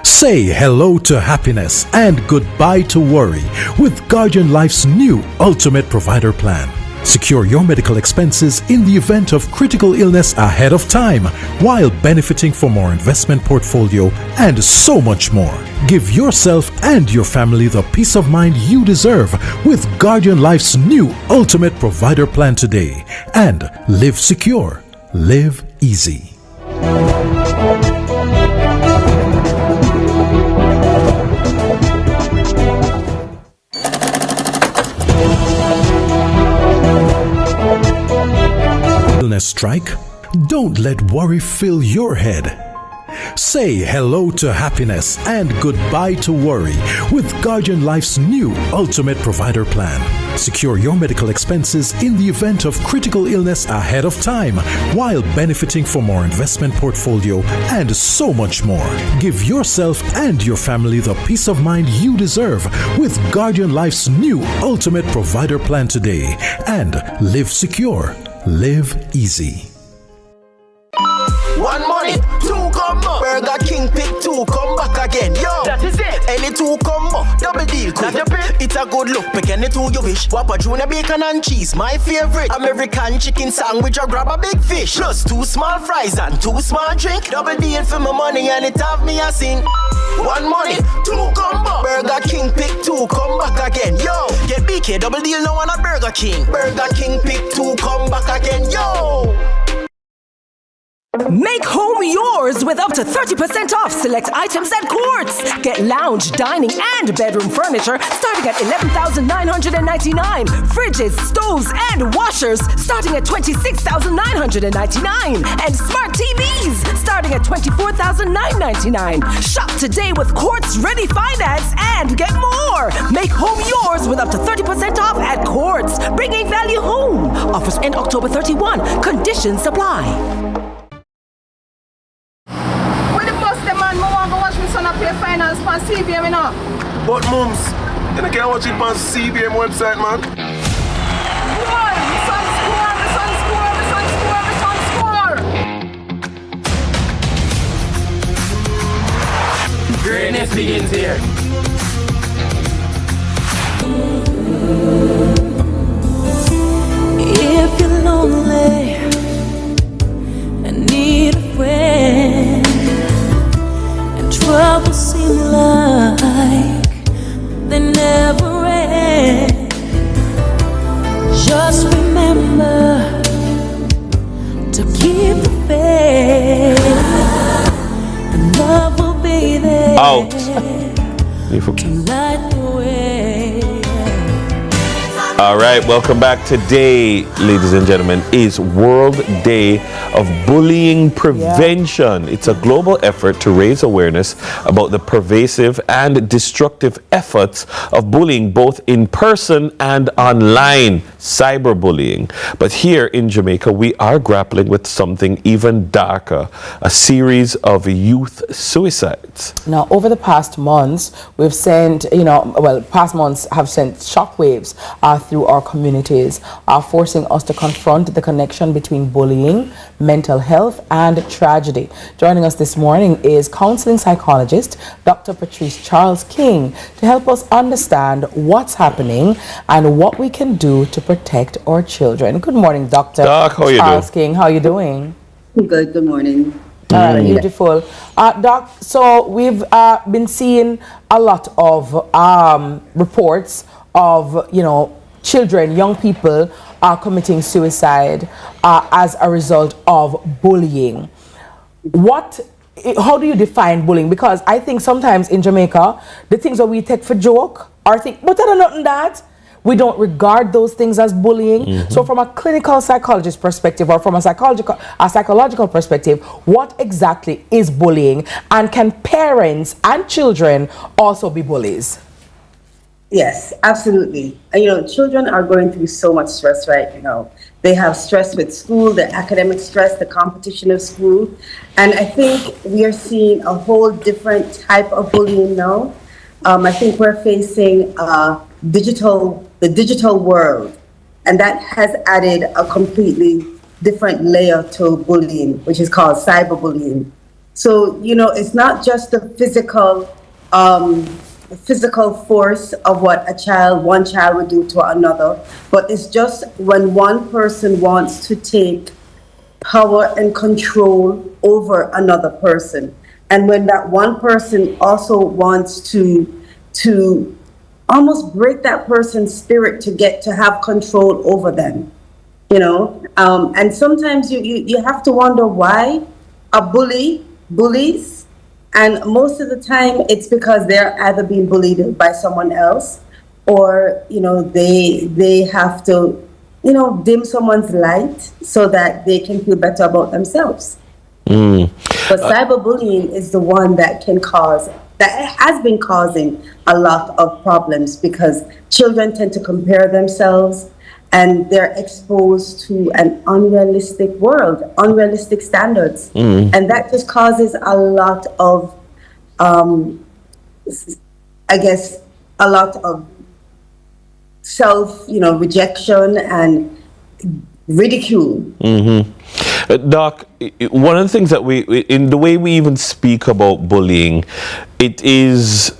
Say hello to happiness and goodbye to worry with Guardian Life's new Ultimate Provider Plan. Secure your medical expenses in the event of critical illness ahead of time, while benefiting from our investment portfolio and so much more. Give yourself and your family the peace of mind you deserve with Guardian Life's new Ultimate Provider Plan today. And live secure, live easy. Illness strike? Don't let worry fill your head. Say hello to happiness and goodbye to worry with Guardian Life's new Ultimate Provider Plan. Secure your medical expenses in the event of critical illness ahead of time, while benefiting from our investment portfolio and so much more. Give yourself and your family the peace of mind you deserve with Guardian Life's new Ultimate Provider Plan today. And live secure, live easy. One money, 2 combo. Burger King pick 2, come back again. Yo, that is it. Any 2 combo, double deal. It's a good look, pick any 2 you wish. Whopper Junior bacon and cheese, my favorite. American chicken sandwich or grab a big fish. Plus 2 small fries and 2 small drink. Double deal for my money and it have me a sing. One money, 2 combo. Burger King pick 2, come back again. Yo, get BK double deal now on a Burger King. Burger King pick 2, come back again. Yo. Make home yours with up to 30% off select items at Quartz. Get lounge, dining, and bedroom furniture starting at $11,999. Fridges, stoves, and washers starting at $26,999. And smart TVs starting at $24,999. Shop today with Quartz Ready Finance and get more. Make home yours with up to 30% off at Quartz, bringing value home. Offers end October 31. Conditions apply. When the bus the man, I want to watch my son pay finance on CVM, you know. But mums, you can't watch it on CVM website, man. Boy, my son score, my son score, my son score, my son score. Greatness begins here. If you're lonely and need a friend, and troubles seem like they never end, just remember to keep the faith, and love will be there Out. to light the way. All right, welcome back. Today, ladies and gentlemen, is World Day of Bullying Prevention. It's a global effort to raise awareness about the pervasive and destructive efforts of bullying, both in person and online, cyberbullying. But here in Jamaica, we are grappling with something even darker, a series of youth suicides. Now, over the past months, we've sent, past months have sent shockwaves through our communities, forcing us to confront the connection between bullying, mental health, and tragedy. Joining us this morning is counseling psychologist Dr. Patrice Charles King to help us understand what's happening and what we can do to protect our children. Good morning, Dr. Doc, how Charles King. How are you doing? Good morning. Beautiful. Doc, so we've been seeing a lot of reports of, children, young people are committing suicide as a result of bullying. How do you define bullying? Because I think sometimes in Jamaica, the things that we take for joke are things, but I don't know that. We don't regard those things as bullying. Mm-hmm. So from a clinical psychologist perspective or from a psychological perspective, what exactly is bullying? And can parents and children also be bullies? Yes, absolutely. Children are going through so much stress right now. They have stress with school, the academic stress, the competition of school. And I think we are seeing a whole different type of bullying now. I think we're facing the digital world, and that has added a completely different layer to bullying, which is called cyberbullying. So, it's not just the physical force of what one child would do to another, but it's just when one person wants to take power and control over another person. And when that one person also wants to almost break that person's spirit to get to have control over them, and sometimes you have to wonder why a bully bullies. And most of the time, it's because they're either being bullied by someone else, or they have to dim someone's light so that they can feel better about themselves. But cyberbullying is the one that has been causing a lot of problems, because children tend to compare themselves and they're exposed to an unrealistic world, unrealistic standards. And that just causes a lot of, self, rejection and ridicule. Doc, one of the things that in the way we even speak about bullying, it's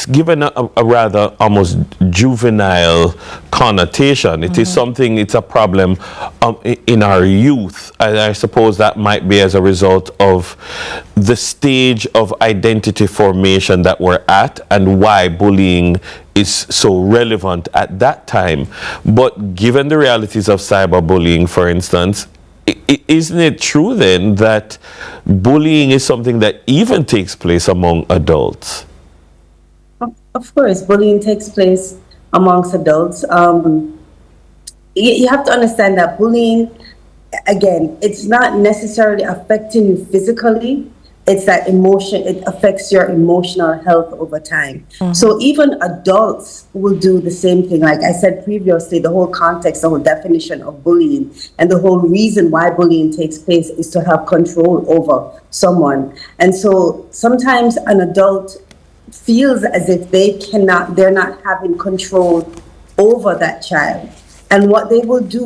given a rather almost juvenile connotation. It is something, it's a problem in our youth. And I suppose that might be as a result of the stage of identity formation that we're at and why bullying is so relevant at that time. But given the realities of cyberbullying, for instance, isn't it true then that bullying is something that even takes place among adults? Of course, bullying takes place amongst adults. You have to understand that bullying, again, it's not necessarily affecting you physically. It's that emotion, it affects your emotional health over time. So even adults will do the same thing. Like I said previously, the whole context, the whole definition of bullying, and the whole reason why bullying takes place is to have control over someone. And so sometimes an adult feels as if they're not having control over that child. And what they will do,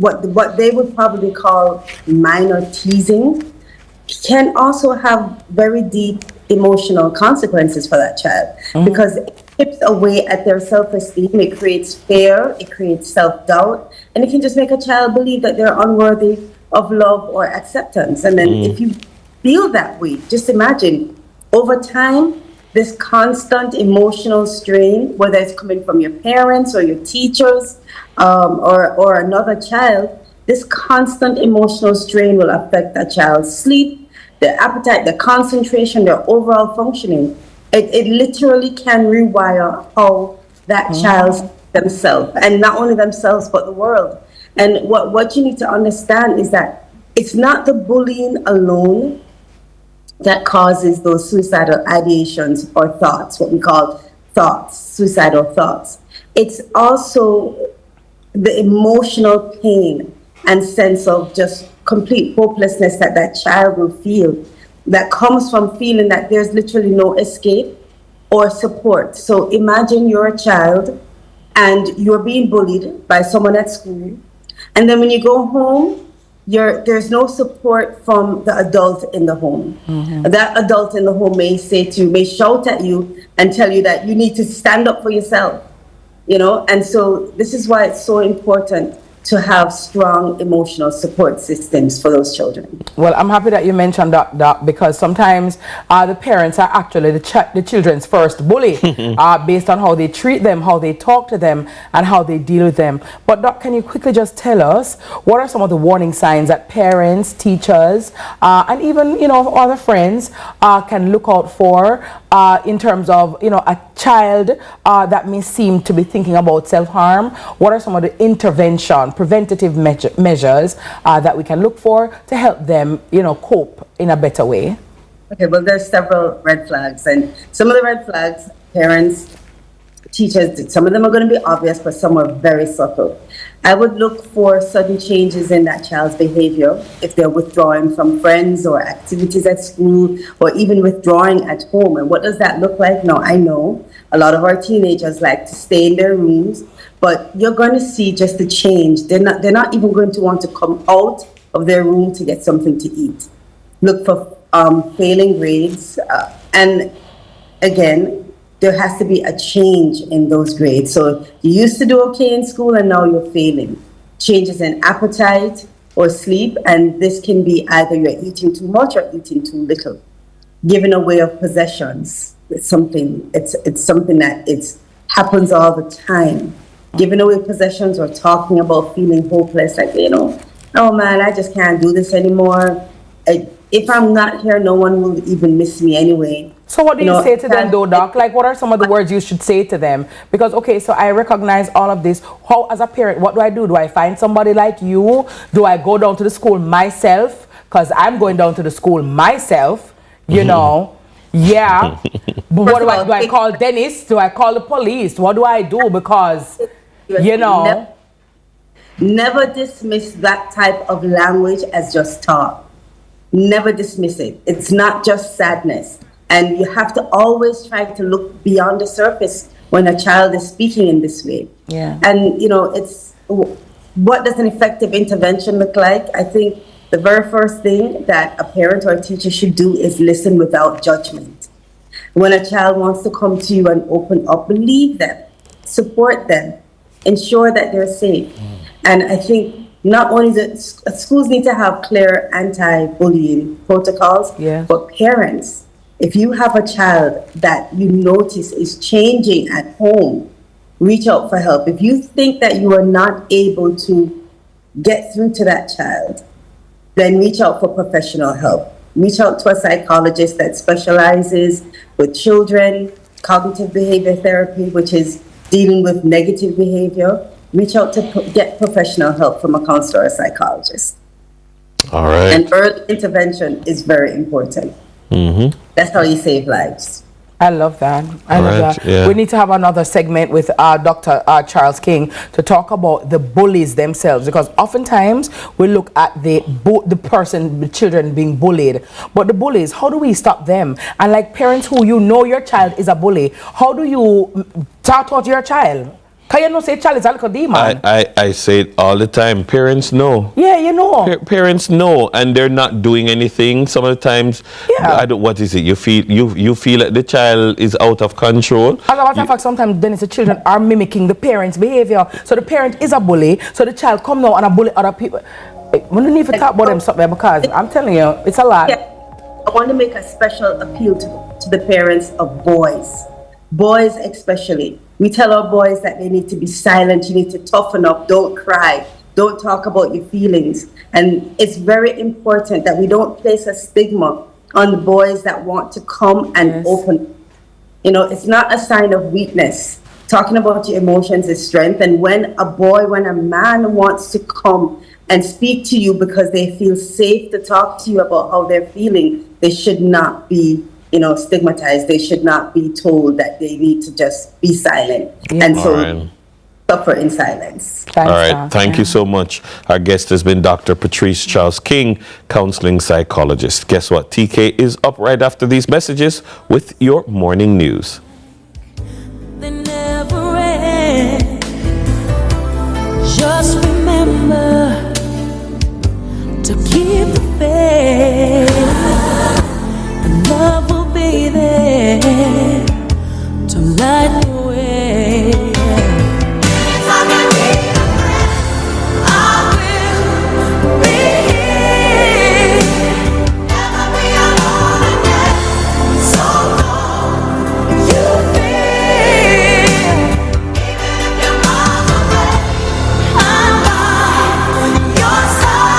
what they would probably call minor teasing, can also have very deep emotional consequences for that child, because it chips away at their self-esteem. It creates fear, it creates self-doubt, and it can just make a child believe that they're unworthy of love or acceptance. And then if you feel that way, just imagine over time, this constant emotional strain, whether it's coming from your parents or your teachers or another child, this constant emotional strain will affect a child's sleep, their appetite, their concentration, their overall functioning. It literally can rewire how that child sees themselves, and not only themselves, but the world. And what you need to understand is that it's not the bullying alone that causes those suicidal ideations or thoughts, what we call thoughts, suicidal thoughts. It's also the emotional pain and sense of just complete hopelessness that that child will feel, that comes from feeling that there's literally no escape or support. So imagine you're a child and you're being bullied by someone at school, and then when you go home, there's no support from the adult in the home. That adult in the home may shout at you and tell you that you need to stand up for yourself, and so this is why it's so important to have strong emotional support systems for those children. Well, I'm happy that you mentioned that because sometimes the parents are actually the children's first bully based on how they treat them, how they talk to them, and how they deal with them. But Doc, can you quickly just tell us what are some of the warning signs that parents, teachers, and even other friends can look out for in terms of a child that may seem to be thinking about self-harm? What are some of the preventative measures that we can look for to help them, cope in a better way? Okay, well, there's several red flags, and some of the red flags, parents, teachers, some of them are going to be obvious, but some are very subtle. I would look for sudden changes in that child's behavior if they're withdrawing from friends or activities at school, or even withdrawing at home. And what does that look like? Now, I know a lot of our teenagers like to stay in their rooms, but you're going to see just a change. They're not even going to want to come out of their room to get something to eat. Look for failing grades, and again, there has to be a change in those grades. So you used to do okay in school and now you're failing. Changes in appetite or sleep, and this can be either you're eating too much or eating too little. Giving away of possessions, it's something that happens all the time. Giving away possessions or talking about feeling hopeless, like, oh man, I just can't do this anymore. If I'm not here, no one will even miss me anyway. So what do you say to them though, Doc? Like, what are some of the words you should say to them? Because, okay, so I recognize all of this. How, as a parent, what do? Do I find somebody like you? Do I go down to the school myself? Because I'm going down to the school myself, Yeah. But what do I do? I call Dennis? Do I call the police? What do I do? Because, Never dismiss that type of language as just talk. Never dismiss it. It's not just sadness. And you have to always try to look beyond the surface when a child is speaking in this way. Yeah. And, it's what does an effective intervention look like? I think the very first thing that a parent or a teacher should do is listen without judgment. When a child wants to come to you and open up, believe them, support them, ensure that they're safe. And I think not only schools need to have clear anti-bullying protocols, but parents, if you have a child that you notice is changing at home, reach out for help. If you think that you are not able to get through to that child, then reach out for professional help. Reach out to a psychologist that specializes with children, cognitive behavior therapy, which is dealing with negative behavior. Reach out to get professional help from a counselor or a psychologist. All right. And early intervention is very important. That's how you save lives. I love that. I love that. Yeah. We need to have another segment with Dr. Charles King to talk about the bullies themselves, because oftentimes we look at the person, the children being bullied, but the bullies, how do we stop them? And like parents who you know your child is a bully, how do you talk to your child? Can you not say child is a little demon? I say it all the time. Parents know. Yeah, you know. Parents know, and they're not doing anything. Some of the times, what is it? You feel like the child is out of control. As a matter of fact, sometimes Dennis, the children are mimicking the parents' behavior. So the parent is a bully, so the child come now and a bully other people. We don't need to talk about them something, because I'm telling you, it's a lot. Yeah. I want to make a special appeal to the parents of boys. Boys especially. We tell our boys that they need to be silent, you need to toughen up, don't cry, don't talk about your feelings. And it's very important that we don't place a stigma on the boys that want to come and open. You know, it's not a sign of weakness. Talking about your emotions is strength. And when a man wants to come and speak to you because they feel safe to talk to you about how they're feeling, they should not be stigmatized. They should not be told that they need to just be silent. And so suffer in silence. All right. Thank you so much. Our guest has been Dr. Patrice Charles King, counseling psychologist. Guess what? TK is up right after these messages with your morning news. They never end. Just remember to keep the faith. And love will be there to light the way. If I can be your friend, I will be here. Never be alone again. So long you feel. Even if you're miles away, I'm by your side.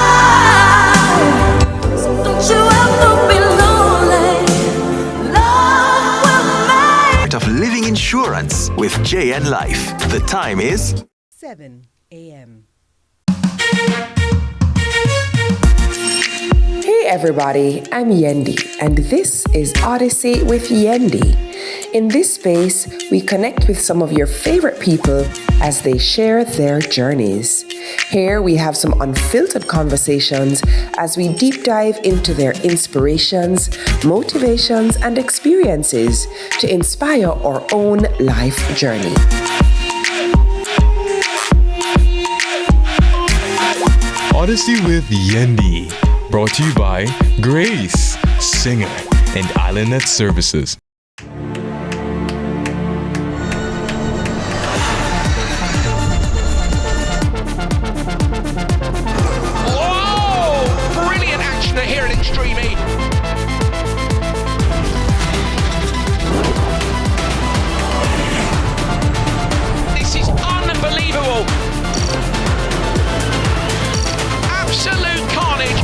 So don't you ever be of living insurance with JN Life. The time is 7 a.m. Hey everybody, I'm Yendi, and this is Odyssey with Yendi. In this space, we connect with some of your favorite people as they share their journeys. Here we have some unfiltered conversations as we deep dive into their inspirations, motivations, and experiences to inspire our own life journey. Odyssey with Yendi, brought to you by Grace, Singer, and IslandNet Services. Here at Extreme E. This is unbelievable. Absolute carnage.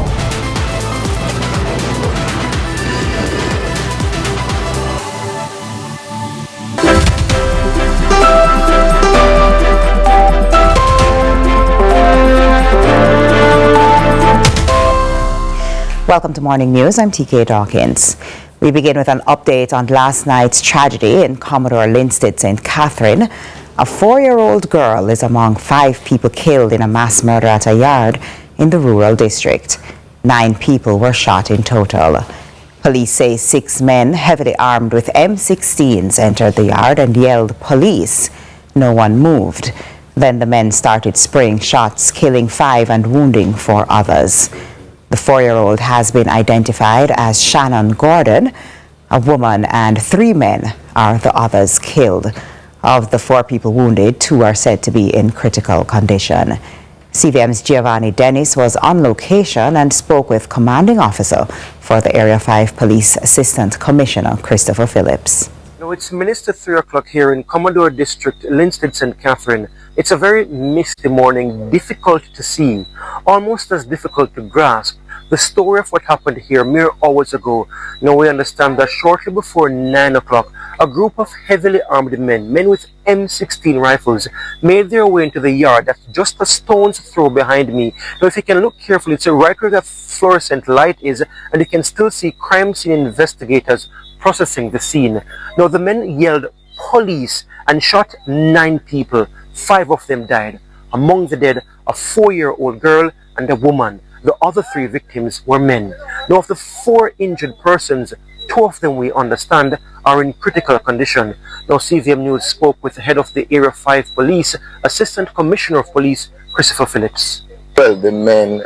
Welcome to Morning News. I'm TK Dawkins. We begin with an update on last night's tragedy in Commodore Linstead, St. Catherine. A 4-year-old girl is among 5 people killed in a mass murder at a yard in the rural district. 9 people were shot in total. Police say 6 men heavily armed with M16s entered the yard and yelled police. No one moved. Then the men started spraying shots, killing 5 and wounding 4 others. The 4-year-old has been identified as Shannon Gordon. A woman and 3 men are the others killed. Of the 4 people wounded, 2 are said to be in critical condition. CVM's Giovanni Dennis was on location and spoke with commanding officer for the Area 5 Police Assistant Commissioner Christopher Phillips. No, it's minutes to 3 o'clock here in Commodore District, Linstead, St. Catherine. It's a very misty morning, difficult to see, almost as difficult to grasp, The story of what happened here mere hours ago. Now we understand that shortly before 9 o'clock, a group of heavily armed men with M16 rifles, made their way into the yard that's just a stone's throw behind me. Now if you can look carefully, it's right where the fluorescent light is, and you can still see crime scene investigators processing the scene. Now the men yelled police and shot 9 people. 5 of them died. Among the dead, a 4-year-old girl and a woman. The other 3 victims were men. Now of the 4 injured persons, 2 of them, we understand, are in critical condition. Now CVM News spoke with the head of the Area 5 Police, Assistant Commissioner of Police, Christopher Phillips. Well, the men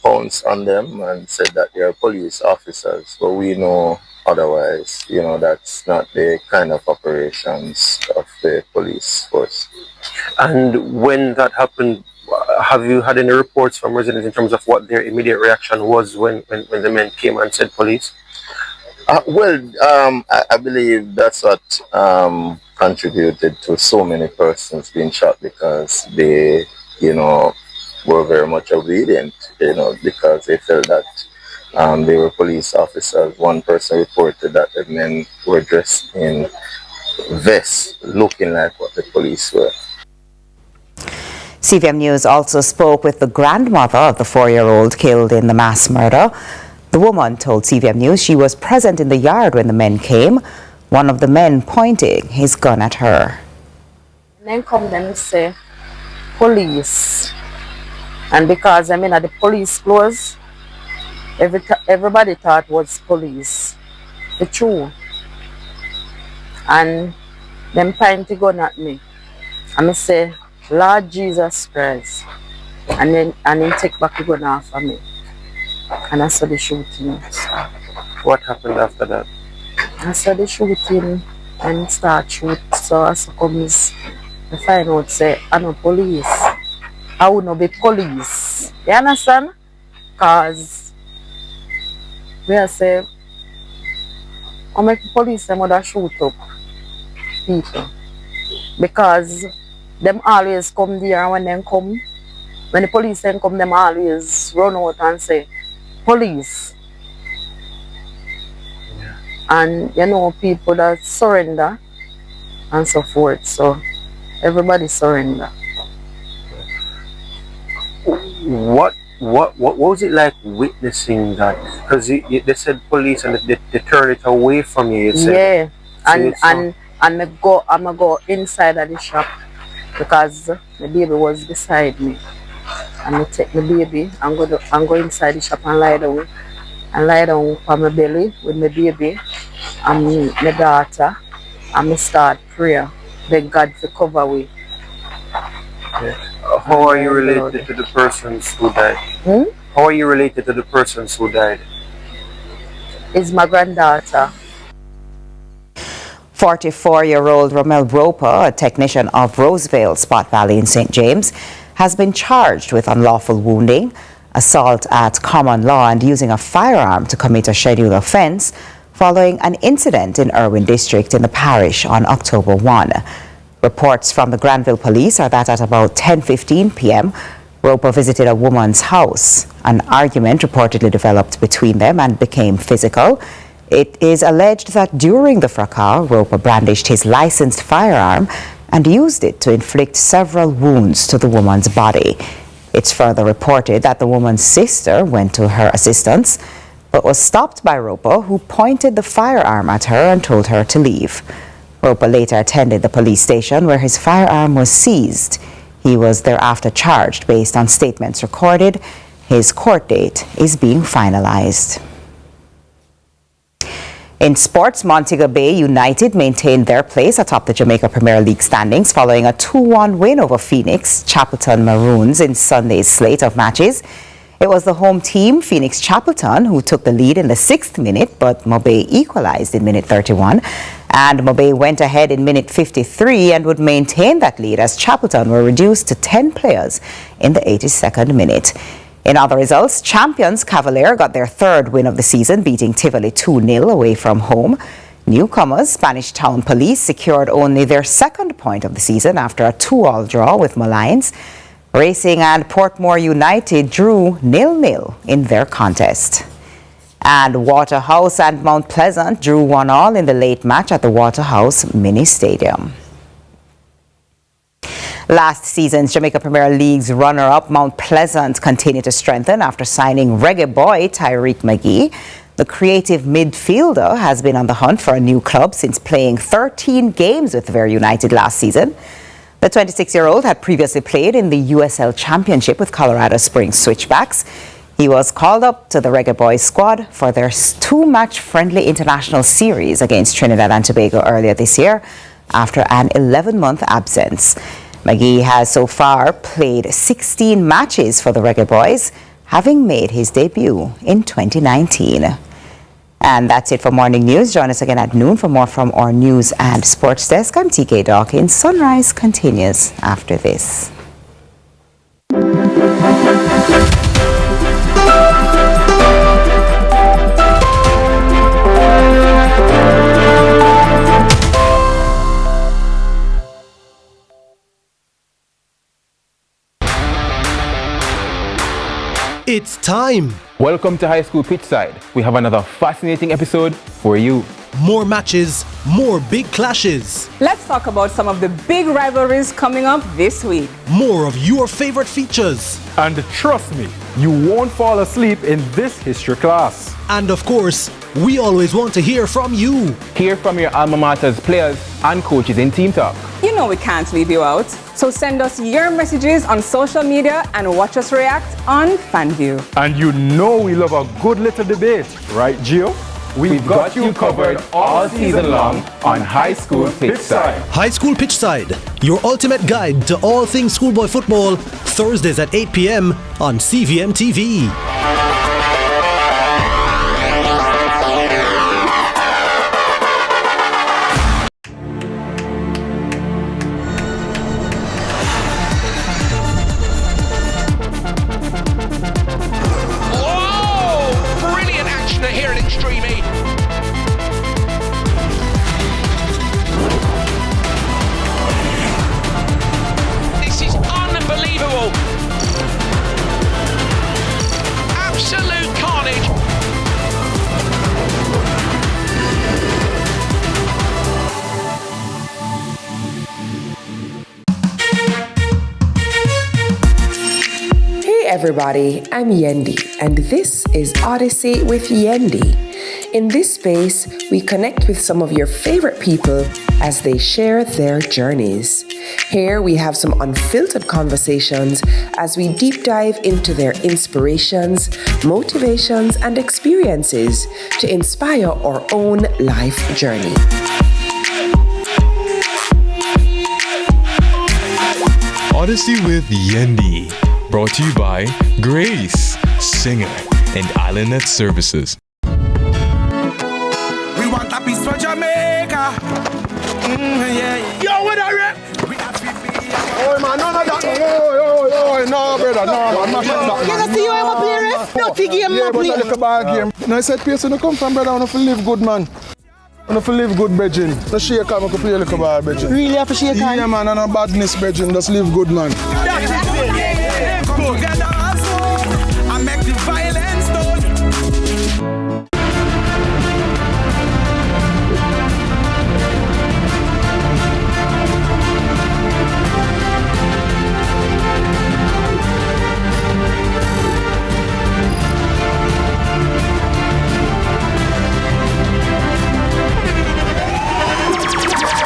pounced on them and said that they are police officers, but we know otherwise. You know, that's not the kind of operations of the police force. And when that happened, have you had any reports from residents in terms of what their immediate reaction was when the men came and said police? I believe that's what contributed to so many persons being shot, because they, were very much obedient, because they felt that they were police officers. One person reported that the men were dressed in vests, looking like what the police were. CVM News also spoke with the grandmother of the 4-year-old killed in the mass murder. The woman told CVM News she was present in the yard when the men came, one of the men pointing his gun at her. And then come them and say, police. And because I'm in at the police clothes, everybody thought was police. The true. And them point the gun at me. And I say, Lord Jesus Christ. And then take back the gun off of me. And I saw the shooting. What happened after that? I saw the shooting and start shoot. So as comes, I find out say I'm no police. I would not be police. You understand? Cause we are say I make the police them would shoot up people. Because them always come there, and when them come, when the police then come, them always run out and say, police. Yeah. And people that surrender and so forth. So everybody surrender. What was it like witnessing that? Because they said police and they turned it away from you. Yeah, and I'm go inside of the shop because the baby was beside me. And I take the baby and go inside the shop and lie down on my belly with my baby and my daughter, and I start prayer, beg God to cover me. Yeah. How are you related to the persons who died? How are you related to the persons who died? It's my granddaughter. 44-year-old Romel Roper, a technician of Roseville, Spot Valley in St. James, has been charged with unlawful wounding, assault at common law, and using a firearm to commit a scheduled offense following an incident in Irwin District in the parish on October 1. Reports from the Granville Police are that at about 10:15 p.m., Roper visited a woman's house. An argument reportedly developed between them and became physical. It is alleged that during the fracas, Roper brandished his licensed firearm and used it to inflict several wounds to the woman's body. It's further reported that the woman's sister went to her assistance, but was stopped by Roper, who pointed the firearm at her and told her to leave. Roper later attended the police station where his firearm was seized. He was thereafter charged based on statements recorded. His court date is being finalized. In sports, Montego Bay United maintained their place atop the Jamaica Premier League standings following a 2-1 win over Phoenix Chapelton Maroons in Sunday's slate of matches. It was the home team, Phoenix Chapelton, who took the lead in the 6th minute, but Mobay equalized in minute 31. And Mobay went ahead in minute 53 and would maintain that lead as Chapelton were reduced to 10 players in the 82nd minute. In other results, champions Cavalier got their 3rd win of the season, beating Tivoli 2-0 away from home. Newcomers, Spanish Town Police, secured only their 2nd point of the season after a 2-2 draw with Malines. Racing and Portmore United drew 0-0 in their contest. And Waterhouse and Mount Pleasant drew 1-1 in the late match at the Waterhouse Mini Stadium. Last season's Jamaica Premier League's runner-up Mount Pleasant continued to strengthen after signing reggae boy Tyreek McGee. The creative midfielder has been on the hunt for a new club since playing 13 games with Ver United last season. The 26-year-old had previously played in the USL Championship with Colorado Springs Switchbacks. He was called up to the Reggae Boys squad for their two-match friendly international series against Trinidad and Tobago earlier this year after an 11-month absence. McGee has so far played 16 matches for the Reggae Boys, having made his debut in 2019. And that's it for Morning News. Join us again at noon for more from our news and sports desk. I'm TK Dawkins. Sunrise continues after this. It's time. Welcome to High School Pitchside. We have another fascinating episode for you. More matches, more big clashes. Let's talk about some of the big rivalries coming up this week. More of your favorite features. And trust me, you won't fall asleep in this history class. And of course, we always want to hear from you. Hear from your alma mater's players and coaches in Team Talk. You know we can't leave you out. So send us your messages on social media and watch us react on FanView. And you know we love a good little debate, right, Gio? We've got you covered all season long on High School Pitchside. High School Pitchside, your ultimate guide to all things schoolboy football, Thursdays at 8 p.m. on CVM TV. Everybody, I'm Yendi, and this is Odyssey with Yendi. In this space, we connect with some of your favorite people as they share their journeys. Here we have some unfiltered conversations as we deep dive into their inspirations, motivations, and experiences to inspire our own life journey. Odyssey with Yendi. Brought to you by Grace, Singer, and Island Net Services. We want a piece for Jamaica. Yeah. Yo, what are you? We have to be. Oh, man, no, no, brother, no, man. You don't see you ever play ref? No, the game, yeah, but I look a bad game. No, I said, place when you come from, brother, I want to live good, man. I want to live good, Bridging. No shake on, I can play a little bad, Bridging. Really have to shake on? Yeah, man, and no badness, Bridging. Just live good, man. Come together as one and make the violence done.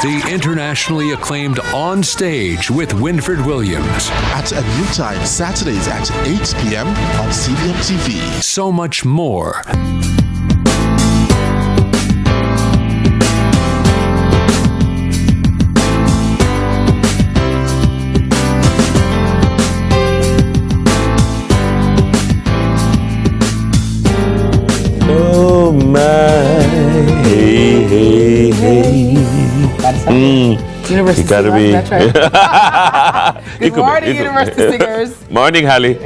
The internationally acclaimed On Stage with Winfred Williams. At a new time, Saturdays at 8 p.m. on CVM TV. So much more. Oh my, hey, hey, hey. University you gotta be. That's right. Good morning, University Singers. Morning, Hallie.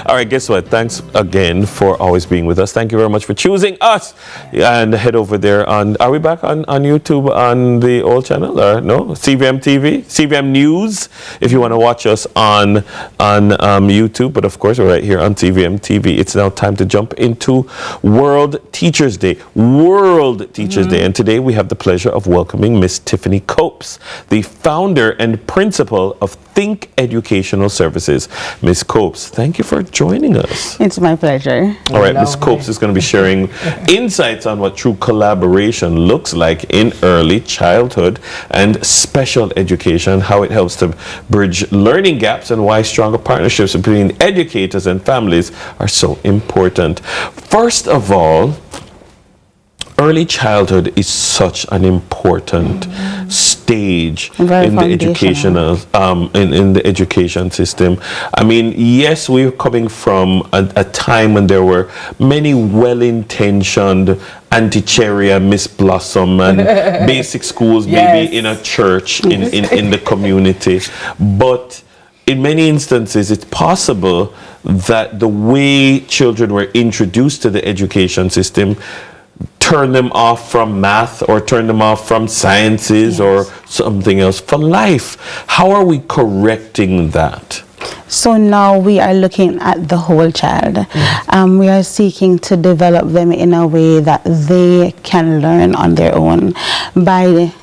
All right, guess what? Thanks again for always being with us. Thank you very much for choosing us. And head over there on, are we back on YouTube on the old channel or no? CVM TV, CVM News, if you want to watch us on YouTube. But of course, we're right here on CVM TV. It's now time to jump into World Teachers Day. World Teachers Day. And today we have the pleasure of welcoming Miss Tiffany Copes, the founder and principal of Think Educational Services. Miss Copes, thank you for joining us. It's my pleasure. All right, Miss Copes is going to be sharing insights on what true collaboration looks like in early childhood and special education, how it helps to bridge learning gaps, and why stronger partnerships between educators and families are so important. First of all, early childhood is such an important stage in the educational in the education system. I mean, yes, we're coming from a time when there were many well-intentioned Anticheria, Miss Blossom, and basic schools, maybe in a church in the community, but in many instances, it's possible that the way children were introduced to the education system turn them off from math or turn them off from sciences or something else for life. How are we correcting that? So now we are looking at the whole child. We are seeking to develop them in a way that they can learn on their own by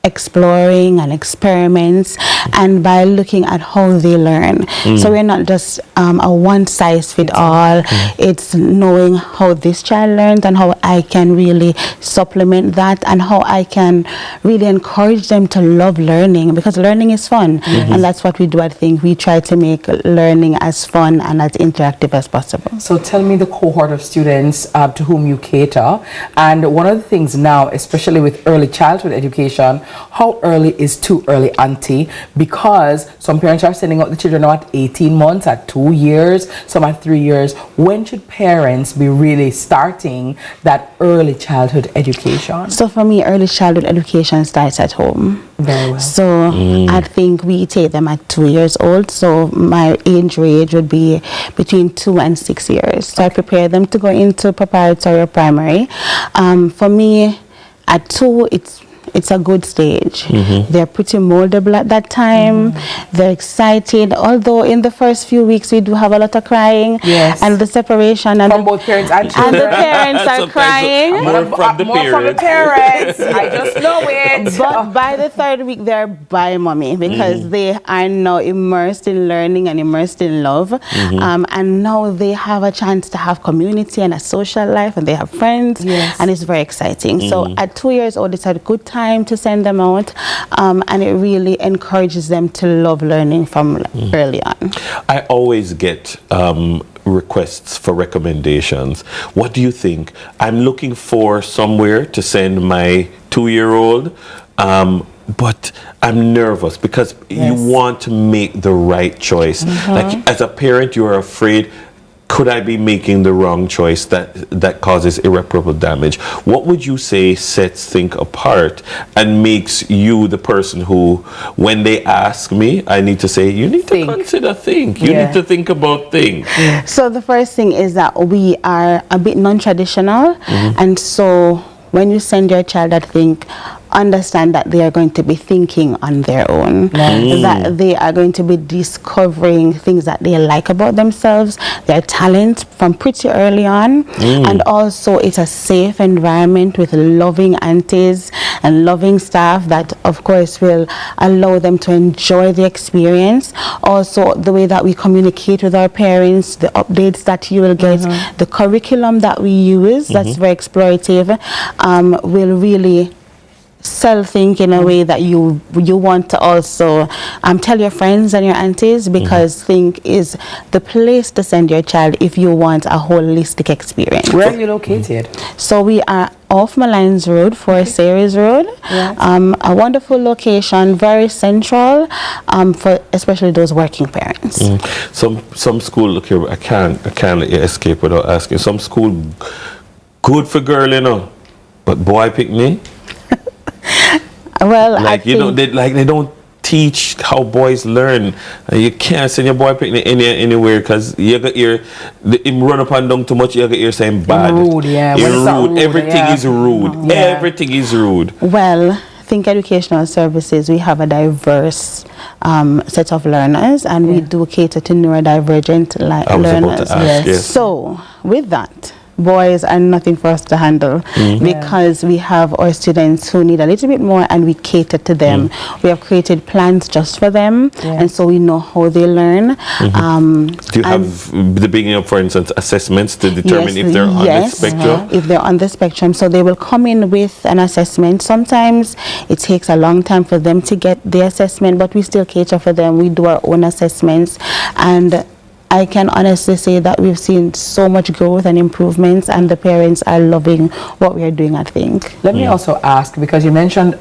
exploring and experiments and by looking at how they learn. So we're not just a one-size-fits-all. It's knowing how this child learns and how I can really supplement that and how I can really encourage them to love learning, because learning is fun. And that's what we do. I think we try to make learning as fun and as interactive as possible. So tell me the cohort of students to whom you cater. And one of the things now, especially with early childhood education, how early is too early, Auntie? Because some parents are sending out the children now at 18 months, at 2 years, some at 3 years. When should parents be really starting that early childhood education? So for me, early childhood education starts at home. Very well. So I think we take them at 2 years old. So my age range would be between 2 and 6 years. So I prepare them to go into preparatory or primary. For me, at 2, it's a good stage. They're pretty moldable at that time. They're excited, although in the first few weeks we do have a lot of crying and the separation and from both parents and children. And the parents are crying. More from the parents. I just know it. But by the 3rd week they're by mommy, because they are now immersed in learning and immersed in love. And now they have a chance to have community and a social life, and they have friends, and it's very exciting. So at 2 years old it's a good time to send them out, and it really encourages them to love learning from early on. I always get requests for recommendations. What do you think? I'm looking for somewhere to send my 2-year-old, but I'm nervous because you want to make the right choice. Like, as a parent, you're afraid, could I be making the wrong choice that causes irreparable damage? What would you say sets Think apart and makes you the person who, when they ask me, I need to say, you need to consider Think. You need to think about Think. So the first thing is that we are a bit non-traditional, and so when you send your child at Think, understand that they are going to be thinking on their own, that they are going to be discovering things that they like about themselves, their talent from pretty early on, and also it's a safe environment with loving aunties and loving staff that of course will allow them to enjoy the experience. Also the way that we communicate with our parents, the updates that you will get, the curriculum that we use, that's very explorative, will really sell Think in a way that you want to also tell your friends and your aunties, because Think is the place to send your child if you want a holistic experience. Where are you located? So we are off Malines Road, Forest Series Road. A wonderful location, very central, for especially those working parents. Some school, look here, I can't let you escape without asking. Some school good for girl, you know, but boy pick me. Well, like, you know, they don't teach how boys learn. You can't send your boy picnic anywhere because you got him run up and down too much. You got ear saying bad. Rude, yeah. Rude. Everything is rude. Yeah. Everything is rude. Well, Think Educational Services, we have a diverse set of learners, and we do cater to neurodivergent learners. Yes. So, with that, boys are nothing for us to handle because we have our students who need a little bit more, and we cater to them. We have created plans just for them, and so we know how they learn. Do you have the beginning of, for instance, assessments to determine if they're on the spectrum? If they're on the spectrum. So they will come in with an assessment. Sometimes it takes a long time for them to get the assessment, but we still cater for them. We do our own assessments, and I can honestly say that we've seen so much growth and improvements, and the parents are loving what we are doing at Think. Let me also ask, because you mentioned,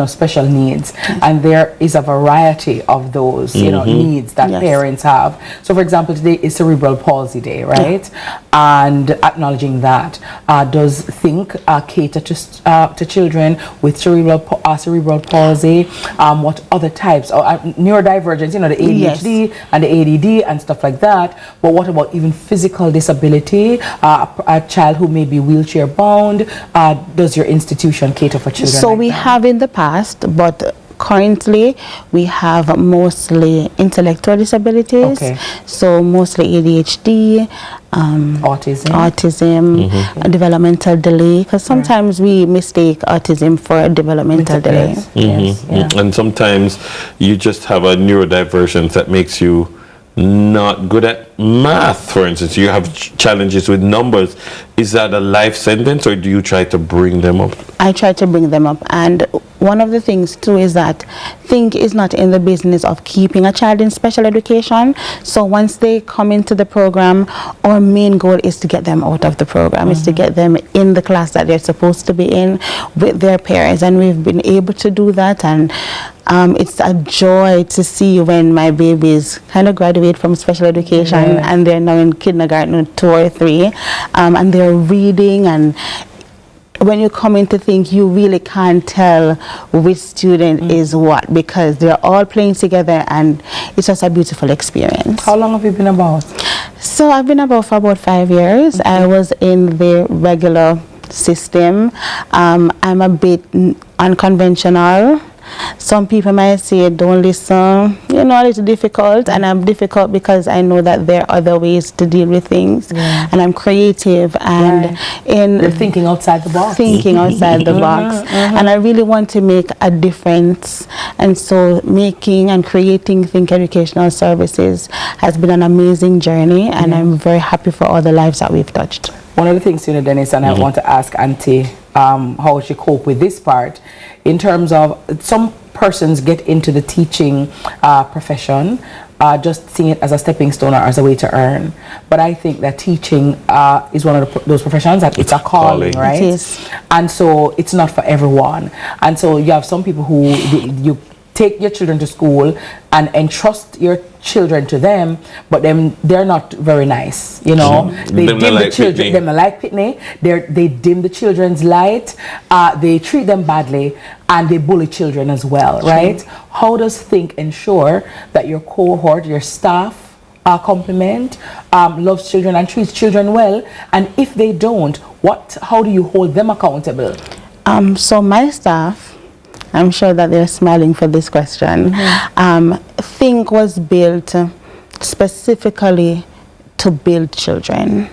special needs, and there is a variety of those, needs that parents have. So, for example, today is Cerebral Palsy Day, right? And acknowledging that, does Think cater to children with cerebral palsy? What other types? Neurodivergence, the ADHD and the ADD and stuff like that, but what about even physical disability, a child who may be wheelchair bound? Does your institution cater for children? So we have in the past, but currently we have mostly intellectual disabilities, so mostly ADHD, autism, developmental delay, because sometimes we mistake autism for a developmental delay. And sometimes you just have a neurodivergence that makes you not good at math, for instance. You have challenges with numbers. Is that a life sentence, or do you try to bring them up? I try to bring them up, and one of the things too is that Think is not in the business of keeping a child in special education. So once they come into the program, our main goal is to get them out of the program, is to get them in the class that they're supposed to be in with their parents, and we've been able to do that. And it's a joy to see when my babies kind of graduate from special education and they're now in kindergarten 2 or 3, and they're reading, and when you come in to Think, you really can't tell which student is what, because they're all playing together, and it's just a beautiful experience. How long have you been about? So I've been about for about 5 years. I was in the regular system. I'm a bit unconventional. Some people might say, don't listen, it's difficult, and I'm difficult because I know that there are other ways to deal with things, and I'm creative, and you're thinking outside the box. And I really want to make a difference, and so making and creating Think Educational Services has been an amazing journey, and I'm very happy for all the lives that we've touched. One of the things, Dennis, and I want to ask Auntie how she cope with this part, in terms of some persons get into the teaching profession just seeing it as a stepping stone or as a way to earn. But I think that teaching is one of those professions that it's a calling, right? It is. And so it's not for everyone. And so you have some people who you take your children to school and entrust your children to them, but they're not very nice, They dim the children. Them like Pitney. They dim the children's light. They treat them badly, and they bully children as well, right? How does Think ensure that your cohort, your staff, complement, loves children and treats children well? And if they don't, how do you hold them accountable? So my staff, I'm sure that they're smiling for this question. Think was built specifically to build children,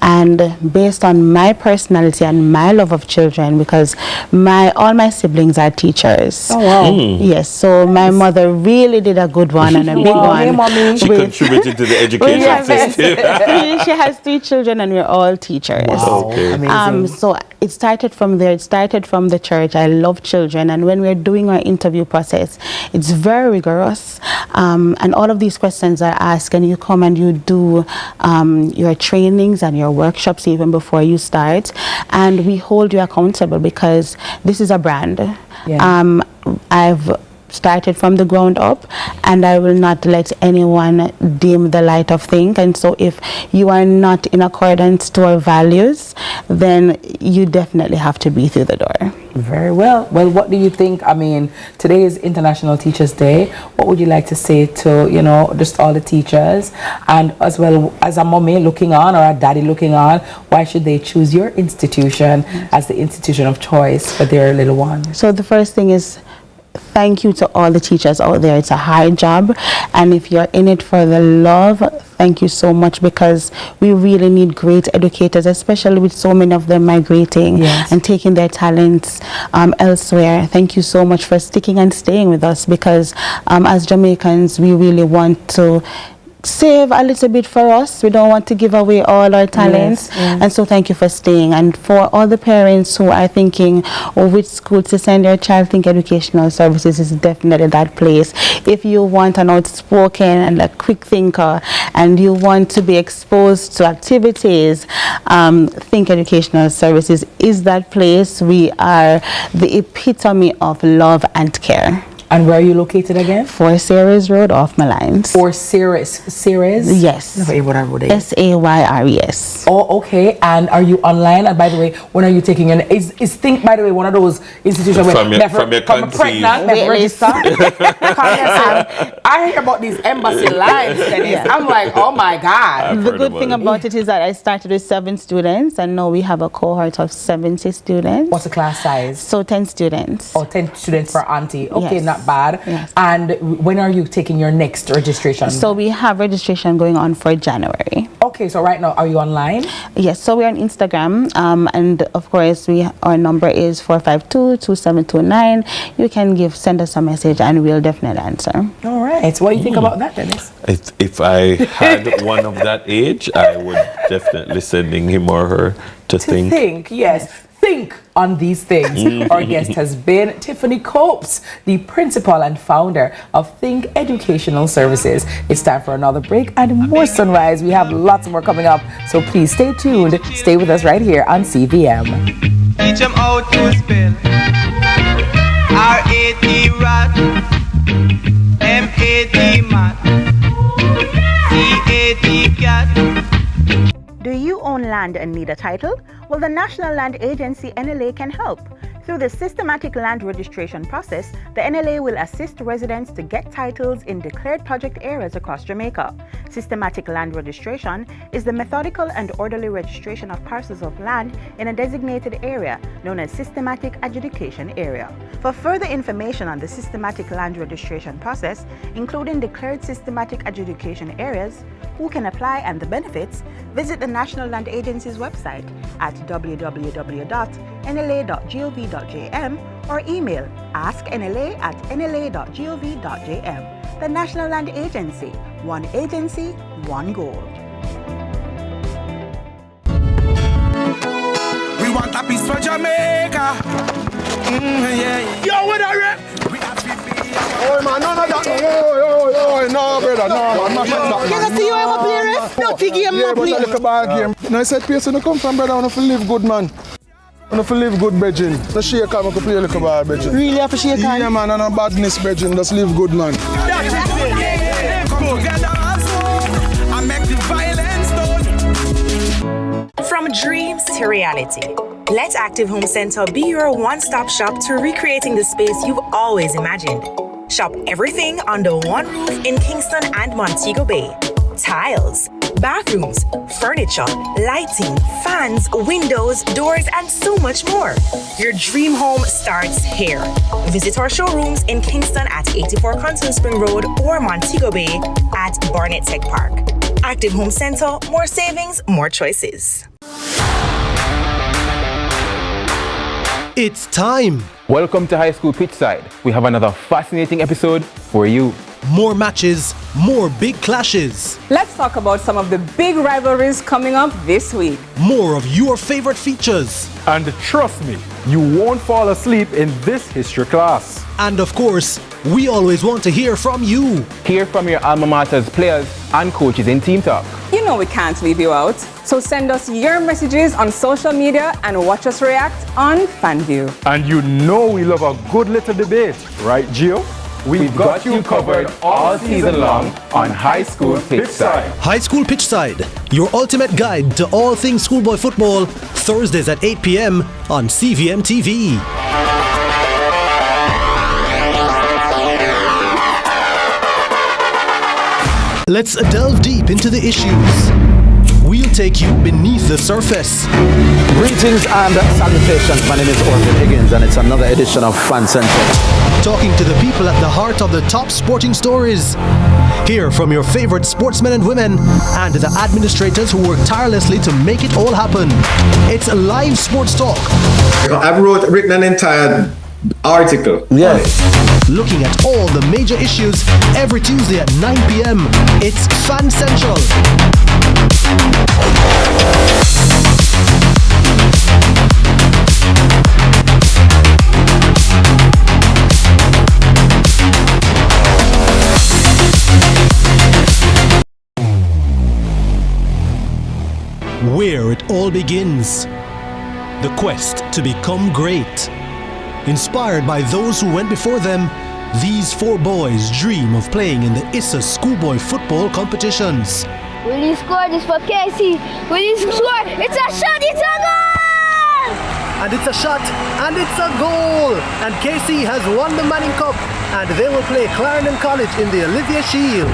and based on my personality and my love of children, because all my siblings are teachers. Oh wow! Yes, so my mother really did a good one and a big one. Hey, mommy. She contributed to the education system. She has 3 children, and we're all teachers. Wow. Okay. Amazing. So it started from there. It started from the church. I love children, and when we're doing our interview process, it's very rigorous, and all of these questions are asked, and you come and you do your trainings and your workshops even before you start, and we hold you accountable because this is a brand. I've started from the ground up, and I will not let anyone dim the light of things. And so if you are not in accordance to our values, then you definitely have to be through the door. Very well. Well, what do you think? I mean, today is International Teachers Day. What would you like to say to, you know, just all the teachers, and as well as a mommy looking on or a daddy looking on, why should they choose your institution as the institution of choice for their little one? So the first thing is, thank you to all the teachers out there. It's a hard job, and if you're in it for the love, thank you so much, because we really need great educators, especially with so many of them migrating and taking their talents elsewhere. Thank you so much for sticking and staying with us, because as Jamaicans, we really want to save a little bit for us. We don't want to give away all our talents. And so thank you for staying. And for all the parents who are thinking which school to send their child, Think Educational Services is definitely that place. If you want an outspoken and a quick thinker, and you want to be exposed to activities, Think Educational Services is that place. We are the epitome of love and care. And where are you located again? 4 Ceres Road off Malines. 4 Ceres? Yes. Sayres. Oh, okay. And are you online? And by the way, when are you taking an... Is Think, by the way, one of those institutions where never come pregnant, never register? I hear about these embassy lives, Dennis. I'm like, oh my God. The good thing about it is that I started with 7 students, and now we have a cohort of 70 students. What's the class size? So 10 students. Oh, 10 students per auntie. Okay, Yes. not bad. Yes. And when are you taking your next registration? So we have registration going on for January. Okay, so right now, are you online? Yes, so we're on Instagram, and of course our number is 452-2729. You can send us a message, and we'll definitely answer. All right. So what do you think about that, Dennis? If I had one of that age, I would definitely sending him or her to think. Yes. Think on these things. Our guest has been Tiffany Copes, the principal and founder of Think Educational Services. It's time for another break and more Sunrise. We have lots more coming up, so please stay tuned. Stay with us right here on CVM. Teach them how to spell R-A-T rat, M-A-T mat, C-A-T cat. Do you own land and need a title? Well, the National Land Agency NLA can help. Through the systematic land registration process, the NLA will assist residents to get titles in declared project areas across Jamaica. Systematic land registration is the methodical and orderly registration of parcels of land in a designated area known as systematic adjudication area. For further information on the systematic land registration process, including declared systematic adjudication areas, who can apply and the benefits, visit the National Land Agency's website at www.nla.gov.jm or email asknla@nla.gov.jm. The National Land Agency, one agency, one goal. We want a piece for Jamaica. Yo, what are you? Oh man, none of that. No, brother, no, man. Can I see you ever play ref? No, the game, yeah, but I look a bad game. No, I said, place when you come from, brother, I want to live good, man. I want to live good, Bridging. No shake on, I can play a little bad, Bridging. Really have to shake on? Yeah, man, and no badness, Bridging. Just live good, man. From dreams to reality, let Active Home Center be your one-stop shop to recreating the space you've always imagined. Shop everything under one roof in Kingston and Montego Bay. Tiles, bathrooms, furniture, lighting, fans, windows, doors, and so much more. Your dream home starts here. Visit our showrooms in Kingston at 84 Constance Spring Road or Montego Bay at Barnett Tech Park. Active Home Center, more savings, more choices. It's time. Welcome to High School Pitchside. We have another fascinating episode for you. More matches, more big clashes. Let's talk about some of the big rivalries coming up this week. More of your favorite features. And trust me, you won't fall asleep in this history class. And of course, we always want to hear from you. Hear from your alma mater's players and coaches in Team Talk. You know we can't leave you out. So send us your messages on social media and watch us react on FanView. And you know we love a good little debate, right, Gio? we've got you covered all season long on High School Pitchside. High School Pitchside, your ultimate guide to all things schoolboy football, Thursdays at 8 p.m. on CVM TV. Let's delve deep into the issues. We'll take you beneath the surface. Greetings and salutations. My name is Orville Higgins and it's another edition of Fan Central. Talking to the people at the heart of the top sporting stories. Hear from your favorite sportsmen and women and the administrators who work tirelessly to make it all happen. It's live sports talk. I've written an entire article. Yes. Looking at all the major issues every Tuesday at 9 p.m. It's Fan Central. Where it all begins. The quest to become great. Inspired by those who went before them, these four boys dream of playing in the ISA schoolboy football competitions. Will you score this for Casey? Will you score? It's a shot, it's a goal! And it's a shot, and it's a goal! And Casey has won the Manning Cup, and they will play Clarendon College in the Olivia Shield.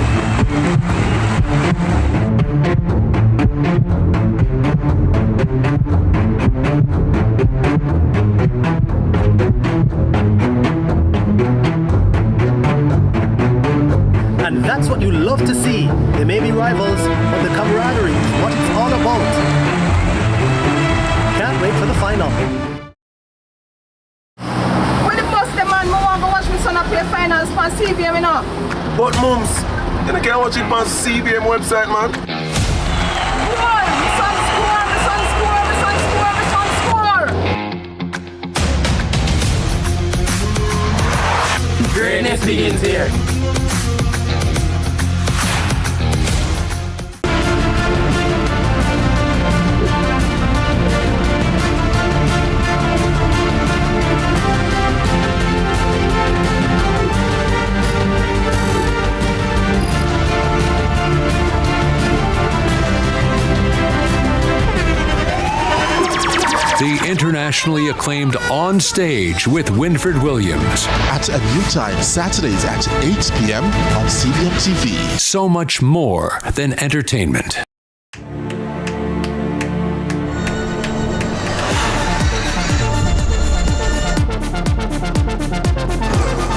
And that's what you love to see. They may be rivals, but the camaraderie is what it's all about. Can't wait for the final. When the bus them man, I want to watch my son up play finals for CVM, you know. But mums, you can't watch it on CVM website, man. Boy, my son score, my son score, my son score, my son score. Greatness begins here. The internationally acclaimed On Stage with Winfred Williams. At a new time, Saturdays at 8 p.m. on CVM TV. So much more than entertainment.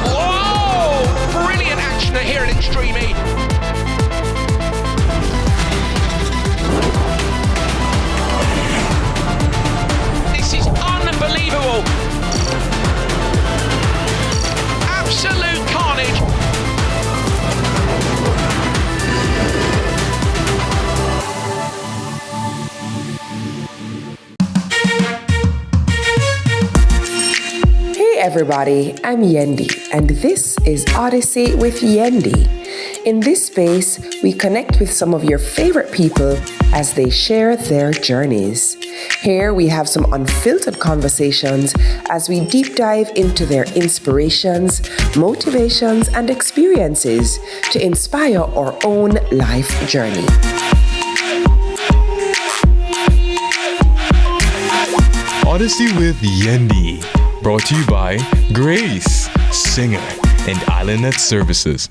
Oh! Brilliant action here at Extreme E. Unbelievable! Absolute carnage! Hey everybody, I'm Yendi, and this is Odyssey with Yendi. In this space, we connect with some of your favorite people as they share their journeys. Here we have some unfiltered conversations as we deep dive into their inspirations, motivations, and experiences to inspire our own life journey. Odyssey with Yendi. Brought to you by Grace, Singer, and IslandNet Services.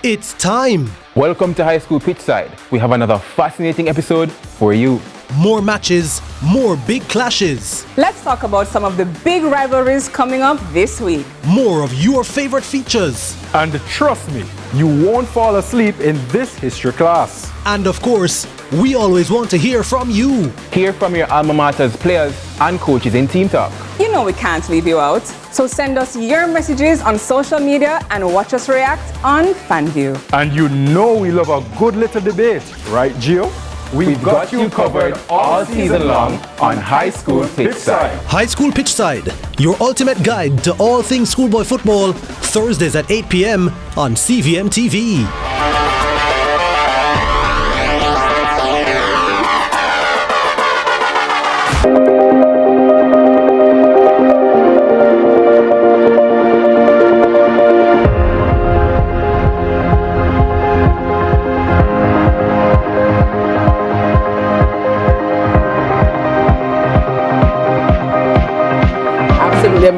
It's time. Welcome to High School Pitchside. We have another fascinating episode for you. More matches, more big clashes. Let's talk about some of the big rivalries coming up this week. More of your favorite features. And trust me, you won't fall asleep in this history class. And of course, we always want to hear from you. Hear from your alma mater's players and coaches in Team Talk. You know we can't leave you out. So send us your messages on social media and watch us react on FanView. And you know we love a good little debate, right, Gio? We've got you covered all season long on High School Pitchside. High School Pitchside, your ultimate guide to all things schoolboy football, Thursdays at 8 p.m. on CVM TV.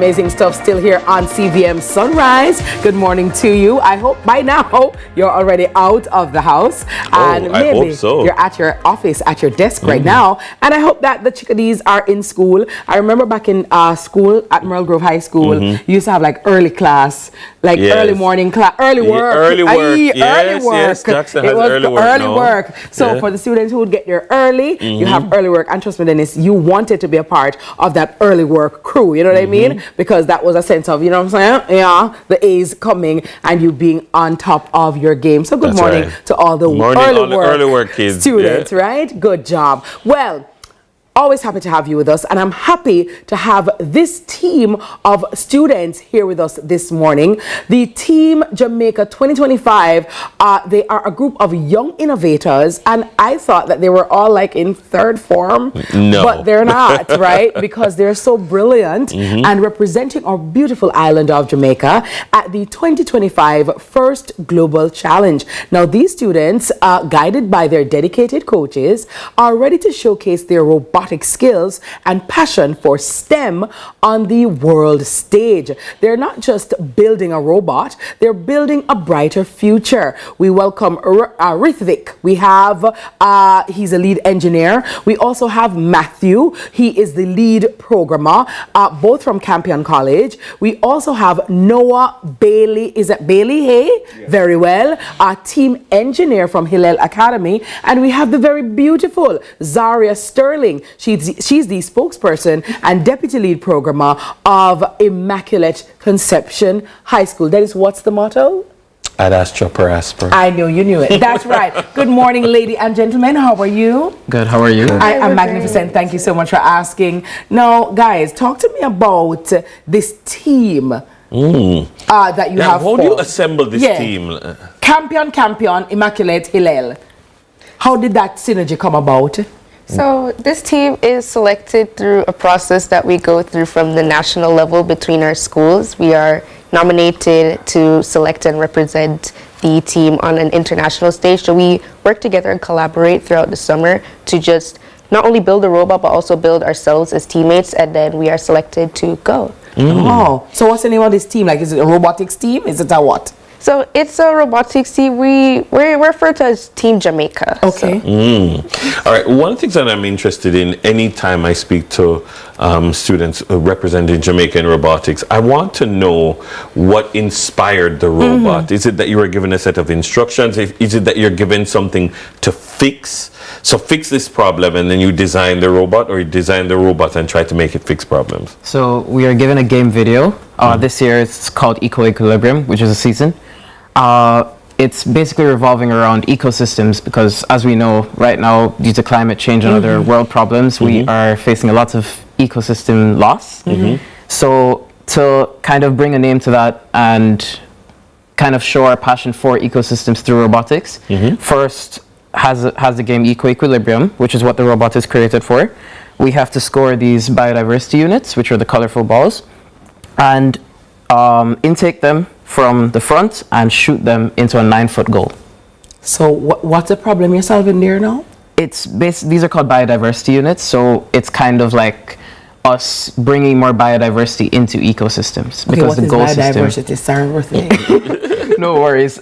amazing stuff still here on CVM Sunrise. Good morning to you. I hope by now you're already out of the house. And I maybe hope so. you're at your office, at your desk right now. And I hope that the chickadees are in school. I remember back in school at Merle Grove High School, you used to have like early class, like early morning class, early work. Early work. Aye, Yes, early work. yes, Jackson has It was early work early now. work. So for the students who would get there early, you have early work. And trust me, Dennis, you wanted to be a part of that early work crew. You know what I mean? Because that was a sense of, you know what I'm saying? Yeah, the A's coming and you being on top of your game. So good That's morning right. to all the early work kids. students, right? Good job. Well, always happy to have you with us, and I'm happy to have this team of students here with us this morning. The Team Jamaica 2025, they are a group of young innovators, and I thought that they were all like in third form, but they're not, right? Because they're so brilliant and representing our beautiful island of Jamaica at the 2025 First Global Challenge. Now, these students, guided by their dedicated coaches, are ready to showcase their robotic skills and passion for STEM on the world stage. They're not just building a robot, they're building a brighter future. We welcome Rithvik. We have, he's a lead engineer. We also have Matthew. He is the lead programmer, both from Campion College. We also have Noah Bailey. Is it Bailey? Hey? Yes. Very well. Our team engineer from Hillel Academy. And we have the very beautiful Zaria Sterling. She's the spokesperson and deputy lead programmer of Immaculate Conception High School. Dennis, what's the motto? Ad Astra per Asper. I knew you knew it. That's right. Good morning, ladies and gentlemen. How are you? Good. How are you? I am magnificent. Thank you so much for asking. Now, guys, talk to me about this team that you have. How do you assemble this team? Campion, Immaculate, Hillel. How did that synergy come about? So this team is selected through a process that we go through from the national level between our schools. We are nominated to select and represent the team on an international stage. So we work together and collaborate throughout the summer to just not only build a robot, but also build ourselves as teammates, and then we are selected to go. Oh, so what's the name of this team? Like, is it a robotics team? Is it a what? So it's a robotics team. We refer to as Team Jamaica. Okay. All right. One of the things that I'm interested in anytime I speak to students representing Jamaica in robotics, I want to know what inspired the robot. Is it that you were given a set of instructions? Is it that you're given something to fix? So fix this problem and then you design the robot, or you design the robot and try to make it fix problems? So we are given a game video. This year it's called Equilibrium, which is a season. It's basically revolving around ecosystems because, as we know, right now, due to climate change and other world problems, we are facing a lot of ecosystem loss. So to kind of bring a name to that and kind of show our passion for ecosystems through robotics, first has the game Equilibrium, which is what the robot is created for. We have to score these biodiversity units, which are the colorful balls, and intake them from the front and shoot them into a 9-foot goal. So what's the problem you're solving there now? It's these are called biodiversity units, so it's kind of like us bringing more biodiversity into ecosystems. Okay, because what is biodiversity? Sorry, worth No worries.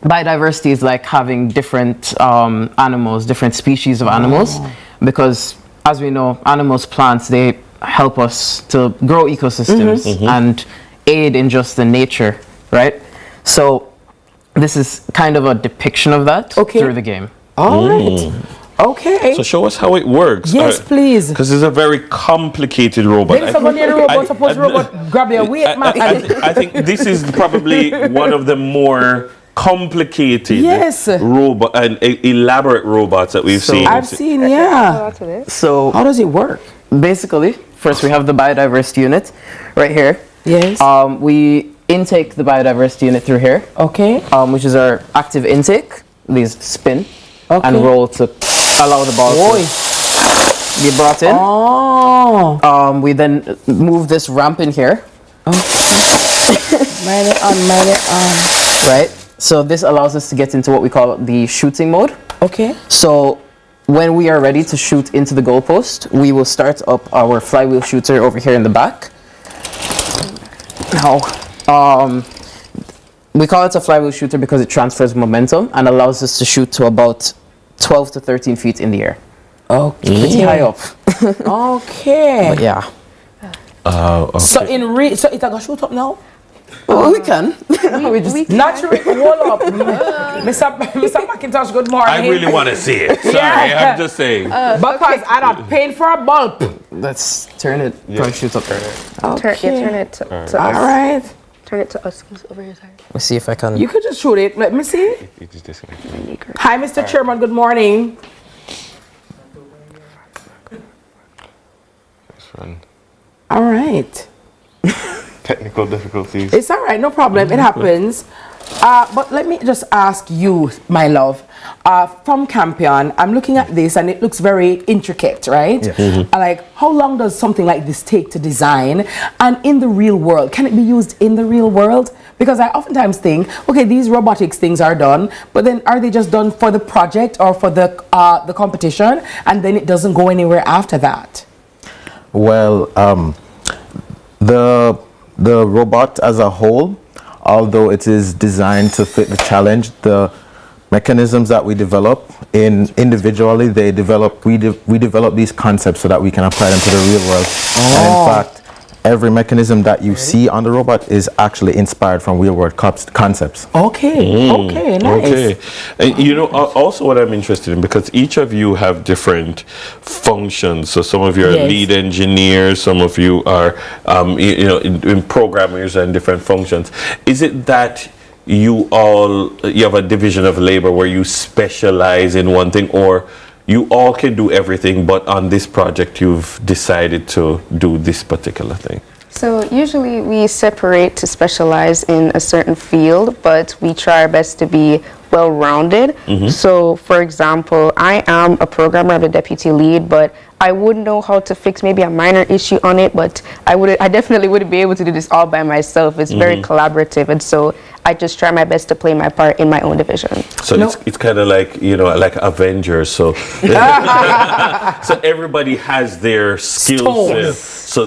Biodiversity is like having different animals, different species of animals, because as we know, animals, plants, they help us to grow ecosystems and aid in just the nature, right? So this is kind of a depiction of that through the game. All right. Okay. So show us how it works. Yes, please. Because it's a very complicated robot. Then someone near the robot, suppose the robot grab your weight, man. I think this is probably one of the more complicated robot and elaborate robots that we've seen. I've seen, yeah. So how does it work? Basically, first we have the biodiversity unit right here. Yes. We intake the biodiversity unit through here. Okay. Which is our active intake. These spin and roll to allow the ball to be brought in. Oh. We then move this ramp in here. Right. So this allows us to get into what we call the shooting mode. Okay. So when we are ready to shoot into the goalpost, we will start up our flywheel shooter over here in the back. No. We call it a flywheel shooter because it transfers momentum and allows us to shoot to about 12 to 13 feet in the air. Okay. Pretty high up. Okay. But yeah. Okay. So so it's gonna shoot up now? We can. we just naturally hold up. Mr. McIntosh, good morning. I really want to see it. Sorry, Yeah. I'm just saying. Because I don't paying for a bulb. Let's turn it. Probably shoot up. Turn it to us. All right. Turn it to us. Who's over here? Sorry. Let's see if I can. You could just shoot it. Let me see. Hi, Mr. Chairman. Good morning. All right. Technical difficulties. It's all right. No problem. It happens. But let me just ask you, my love, from Campion, I'm looking at this and it looks very intricate, right? Yes. Like, how long does something like this take to design? And in the real world, can it be used in the real world? Because I oftentimes think, okay, these robotics things are done, but then are they just done for the project or for the competition, and then it doesn't go anywhere after that? Well, the robot as a whole, although it is designed to fit the challenge, the mechanisms that we develop individually, we develop these concepts so that we can apply them to the real world. And in fact, every mechanism that you see on the robot is actually inspired from real world concepts. Okay, okay, nice. Okay. And you know, also what I'm interested in, because each of you have different functions. So some of you are lead engineers, some of you are, in programmers and different functions. Is it that you have a division of labor where you specialize in one thing, or you all can do everything, but on this project you've decided to do this particular thing? So usually we separate to specialize in a certain field, but we try our best to be well-rounded. So for example, I am a programmer, I'm the deputy lead, but I would know how to fix maybe a minor issue on it, but I definitely wouldn't be able to do this all by myself. It's very collaborative, and so I just try my best to play my part in my own division. So it's kind of like, like Avengers. So so everybody has their skill set. So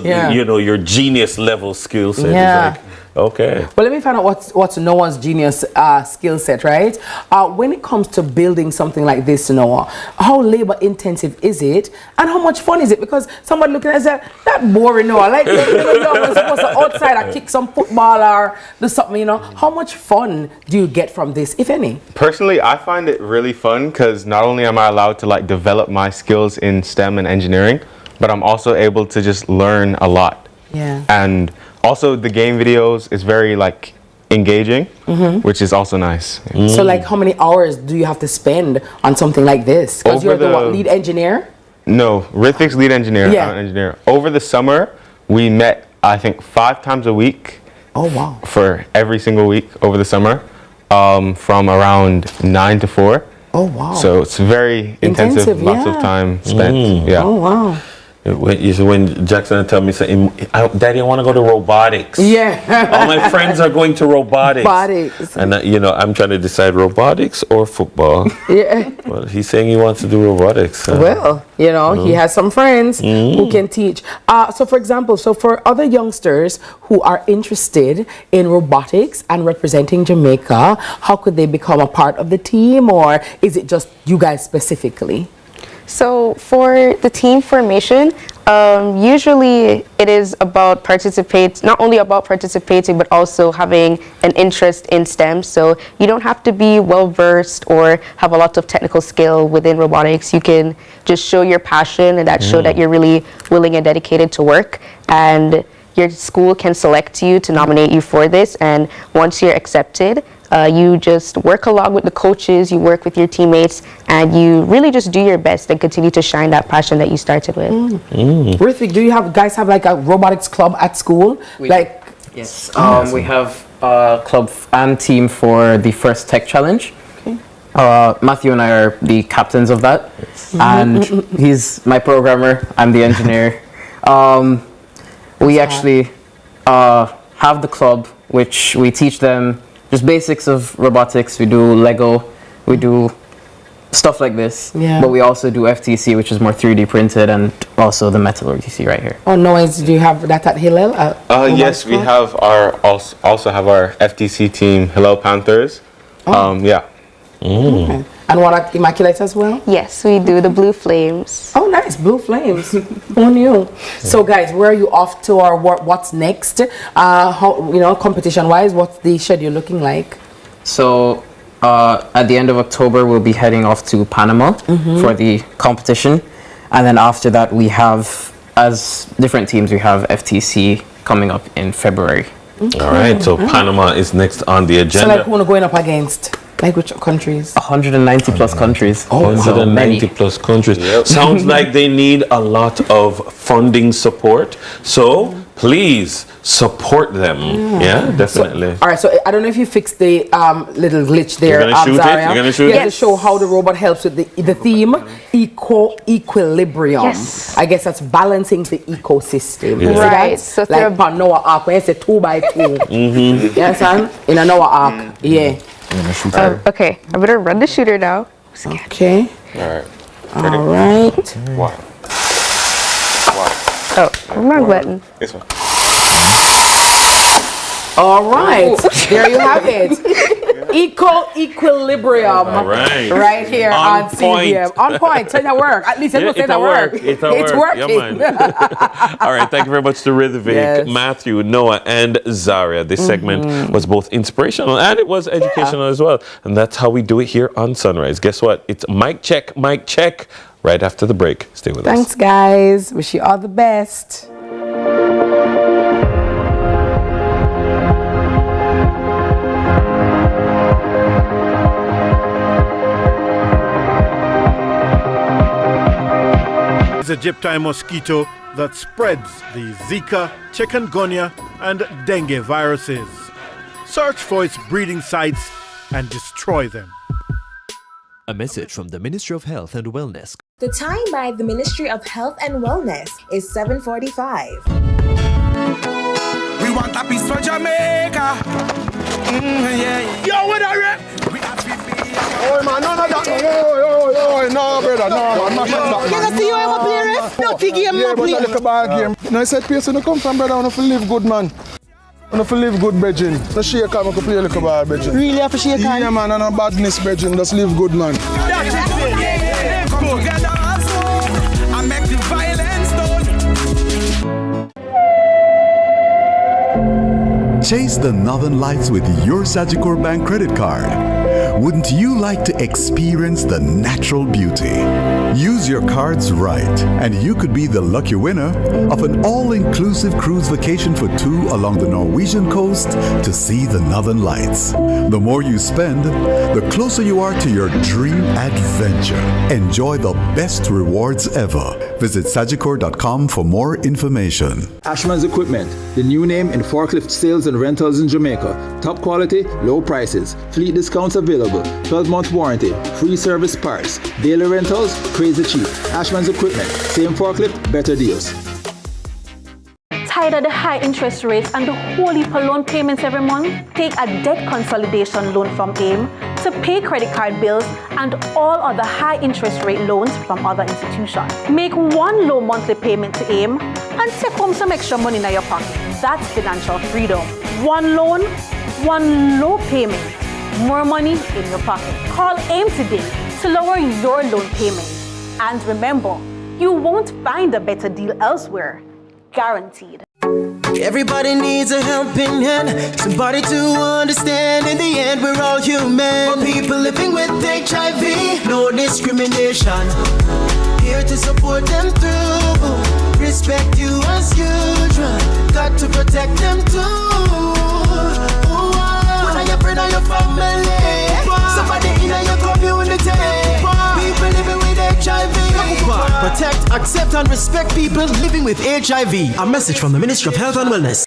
your genius level skill set is like, okay. Well, let me find out what's Noah's genius skill set, right? When it comes to building something like this, Noah, how labor intensive is it, and how much fun is it? Because somebody looking at it and say, that boring, Noah. Like, you're supposed to outside or kick some football or do something, How much fun do you get from this, if any? Personally, I find it really fun because not only am I allowed to develop my skills in STEM and engineering, but I'm also able to just learn a lot. Yeah. And also the game videos is very engaging, which is also nice. So how many hours do you have to spend on something like this? Because you're the lead engineer? No, Rithik's lead engineer. I'm an engineer. Over the summer, we met, I think, 5 times a week. Oh, wow. For every single week over the summer, from around 9 to 4. Oh, wow. So it's very intensive, lots of time spent. Yeah. Oh, wow. When Jackson tell me, Daddy, I want to go to robotics. Yeah. All my friends are going to robotics. And I'm trying to decide robotics or football. Yeah. Well, he's saying he wants to do robotics. Well, he has some friends who can teach. So for example, for other youngsters who are interested in robotics and representing Jamaica, how could they become a part of the team, or is it just you guys specifically? So for the team formation, usually it is about not only about participating, but also having an interest in STEM. So you don't have to be well-versed or have a lot of technical skill within robotics. You can just show your passion and show that you're really willing and dedicated to work. And your school can select you to nominate you for this. And once you're accepted, you just work along with the coaches, you work with your teammates, and you really just do your best and continue to shine that passion that you started with. Rithik, do you guys have a robotics club at school? Yes. We have a club and team for the first tech challenge. Okay. Matthew and I are the captains of that, and he's my programmer. I'm the engineer. We actually have the club, which we teach them just basics of robotics. We do Lego, we do stuff like this. Yeah. But we also do FTC, which is more 3D printed, and also the metal you see right here. Oh, noise. Do you have that at Hillel? Yes, we have also have our FTC team, Hillel Panthers. Yeah. Okay. And one at Immaculate as well? Yes, we do the Blue Flames. Oh, nice. Blue Flames. Who knew? So, guys, where are you off to, or what's next? How, competition-wise, what's the schedule looking like? So, at the end of October, we'll be heading off to Panama for the competition. And then after that, we have, as different teams, we have FTC coming up in February. Okay. All right, so Panama is next on the agenda. So, like, who are going up against? Like which countries? 190 plus countries. Oh, 190 plus countries. Yep. Sounds like they need a lot of funding support. So please support them. Yeah, definitely. All right, so I don't know if you fixed the little glitch there. You're gonna shoot Zaria. it? You're gonna shoot it? Yes. To show how the robot helps with the theme, equilibrium. Yes. I guess that's balancing the ecosystem. Yeah. You see Right, that? so like for Noah Ark, when you say 2 by 2. You understand? In a Noah Ark. Yeah. Okay, I better run the shooter now. Okay. All right. All right. Why? Oh, wrong button. This one. All right. There you have it. Equilibrium. All right. Right here On on point. CVM. On point. So it work. At least it It'll work. It's working. Yeah, man. All right, thank you very much to Rhythmic, Yes. Matthew, Noah, and Zaria. This segment was both inspirational and it was educational as well. And that's how we do it here on Sunrise. Guess what? It's mic check, right after the break. Stay with us. Thanks, guys. Wish you all the best. It's a Egyptine mosquito that spreads the Zika, chikungunya, and dengue viruses. Search for its breeding sites and destroy them. A message from the Ministry of Health and Wellness. The time by the Ministry of Health and Wellness is 7:45. We want a piece for Jamaica. Yeah. Yo, what are you? Oh man, no, that. No, brother, no, man. You see you ever play ref? No, big game, Yeah, but I look a bad game. No, I said, person, you come from, brother, I want to live good, man. I want to live good, brethren. No shake on, I can play a little bad, brethren. Really have to shake on? Yeah, man, and no badness, brethren. Just live good, man. Come together as one and make the violence done. Chase the northern lights with your Sagicor Bank credit card. Wouldn't you like to experience the natural beauty? Use your cards right, and you could be the lucky winner of an all-inclusive cruise vacation for 2 along the Norwegian coast to see the northern lights. The more you spend, the closer you are to your dream adventure. Enjoy the best rewards ever. Visit Sagicor.com for more information. Ashman's Equipment, the new name in forklift sales and rentals in Jamaica. Top quality, low prices, fleet discounts available, 12-month warranty, free service parts, daily rentals, crazy cheap. Ashman's Equipment, same forklift, better deals. Tired of the high interest rates and the whole heap of loan payments every month? Take a debt consolidation loan from AIM to pay credit card bills and all other high interest rate loans from other institutions. Make one low monthly payment to AIM and take home some extra money in your pocket. That's financial freedom. One loan, one low payment, more money in your pocket. Call AIM today to lower your loan payment. And remember, you won't find a better deal elsewhere. Guaranteed. Everybody needs a helping hand, somebody to understand. In the end, we're all human. For people living with HIV, no discrimination. Here to support them through. Respect you as usual. Got to protect them too. One of your friends or your family, somebody in your community. People living with HIV. Protect, accept, and respect people living with HIV. A message from the Ministry of Health and Wellness.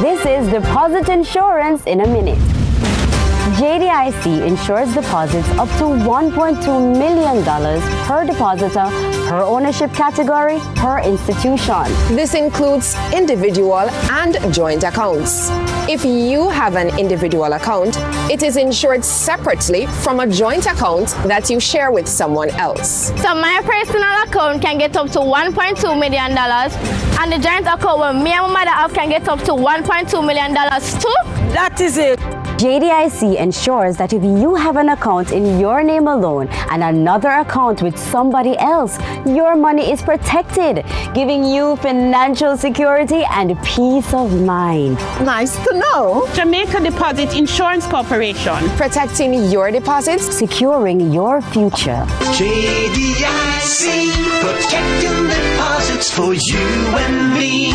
This is Deposit Insurance in a Minute. JDIC insures deposits up to $1.2 million per depositor, per ownership category, per institution. This includes individual and joint accounts. If you have an individual account, it is insured separately from a joint account that you share with someone else. So my personal account can get up to $1.2 million, and the joint account where me and my mother have can get up to $1.2 million too? That is it. JDIC ensures that if you have an account in your name alone and another account with somebody else, your money is protected, giving you financial security and peace of mind. Nice to know. Jamaica Deposit Insurance Corporation. Protecting your deposits, securing your future. JDIC, protecting deposits for you and me.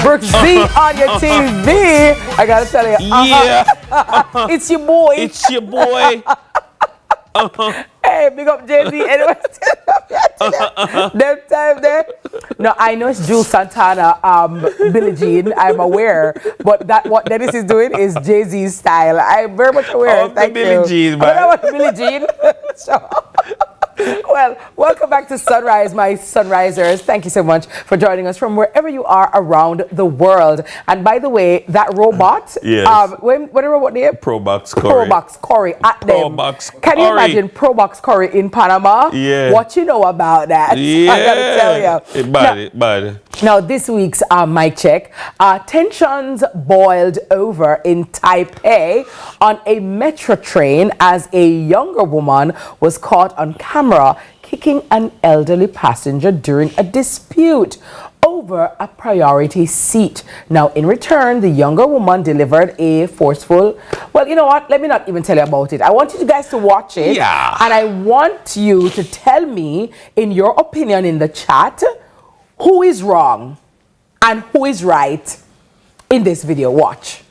Brooke Z on your TV. I gotta tell you, it's your boy. It's your boy. Hey, big up Jay-Z. Anyway, them time there. No, I know it's Jules Santana, Billie Jean. I'm aware, but that what Dennis is doing is Jay-Z's style. I'm very much aware. Thank you. Billie Jean, man. I know Billie Jean. Well, welcome back to Sunrise, my Sunrisers. Thank you so much for joining us from wherever you are around the world. And by the way, that robot, yes. What the robot name? Probox Corey. Probox Corey at them. Probox Can you imagine Probox Corey in Panama? Yeah. What you know about that? Yeah. I gotta tell you. It bad. Now, this week's mic check, tensions boiled over in Taipei on a metro train as a younger woman was caught on camera kicking an elderly passenger during a dispute over a priority seat. Now, in return, the younger woman delivered a forceful, well, you know what? Let me not even tell you about it. I want you guys to watch it. Yeah. And I want you to tell me, in your opinion in the chat, who is wrong and who is right in this video. Watch.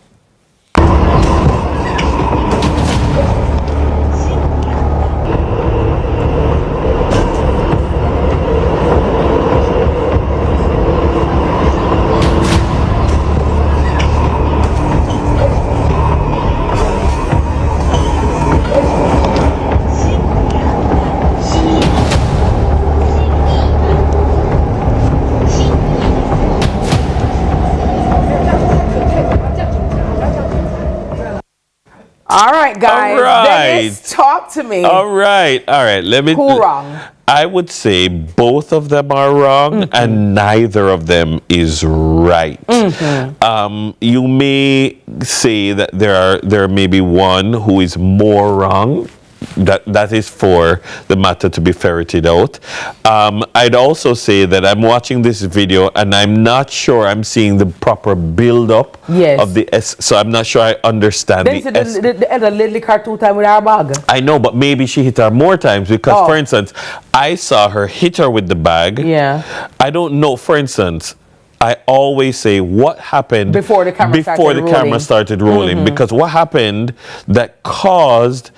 All right, guys. All right. Dennis, talk to me. All right. Let me. Who wrong? I would say both of them are wrong, and neither of them is right. You may say that there may be one who is more wrong. That is for the matter to be ferreted out. I'd also say that I'm watching this video and I'm not sure I'm seeing the proper build-up of the so I'm not sure I understand the Lily car 2 times with her bag. I know, but maybe she hit her more times because, for instance, I saw her hit her with the bag. Yeah. I don't know, for instance, I always say what happened before the camera started rolling. Because what happened that caused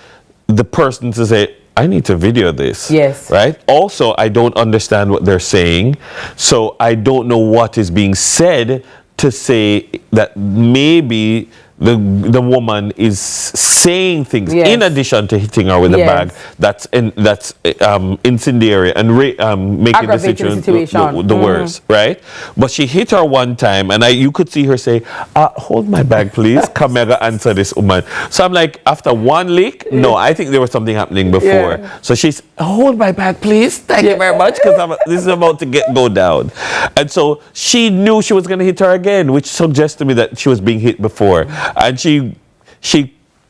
the person to say, I need to video this. Yes. Right? Also, I don't understand what they're saying. So I don't know what is being said to say that maybe the woman is saying things Yes. in addition to hitting her with a Yes. bag that's incendiary and making the Aggravating situation the Mhm. worse, right? But she hit her one time, and you could see her say, "Hold my bag, please. Come here, answer this woman." So I'm like, after one lick, no, I think there was something happening before. Yeah. So she's, "Hold my bag, please. Thank you very much, because this is about to go down." And so she knew she was going to hit her again, which suggests to me that she was being hit before. And she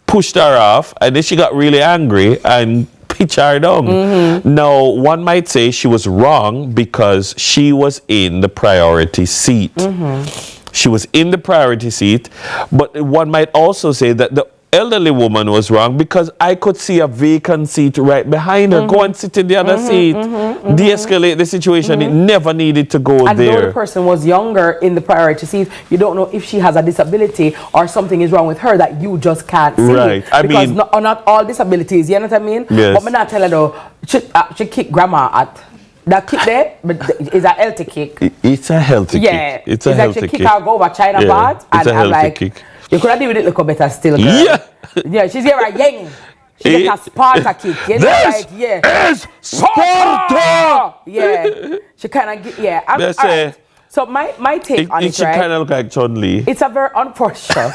pushed her off, and then she got really angry and pitched her down. Now, one might say she was wrong because she was in the priority seat. She was in the priority seat, but one might also say that the elderly woman was wrong because I could see a vacant seat right behind her. Go and sit in the other seat. De-escalate the situation. It never needed to go And though the there. person was younger in the priority seat, you don't know if she has a disability or something is wrong with her that you just can't see. Right. I because mean- not all disabilities, you know what I mean? Yes. But I'm not telling her, though, she kicked grandma at that kick there, but it's a healthy kick. It's a healthy Yeah. kick. It's a like healthy she kick. kick her go over China bad. It's And a I'm healthy like, kick. you could have done with it a little better still, girl. Yeah. Yeah, she's here a yang. She get a Sparta kick. You know, This like, yeah. is Sparta! Yeah. She kind of, yeah. That's all right. So my take on it it, should right? kind of look like Chun-Li. It's a very unfortunate.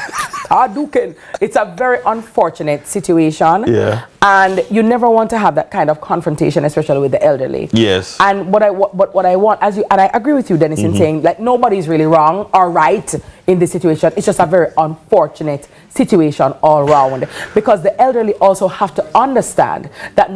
It's a very unfortunate situation. Yeah. And you never want to have that kind of confrontation, especially with the elderly. Yes. And what I want, and I agree with you, Dennis, in saying like nobody's really wrong or right in this situation. It's just a very unfortunate situation all around, because the elderly also have to understand that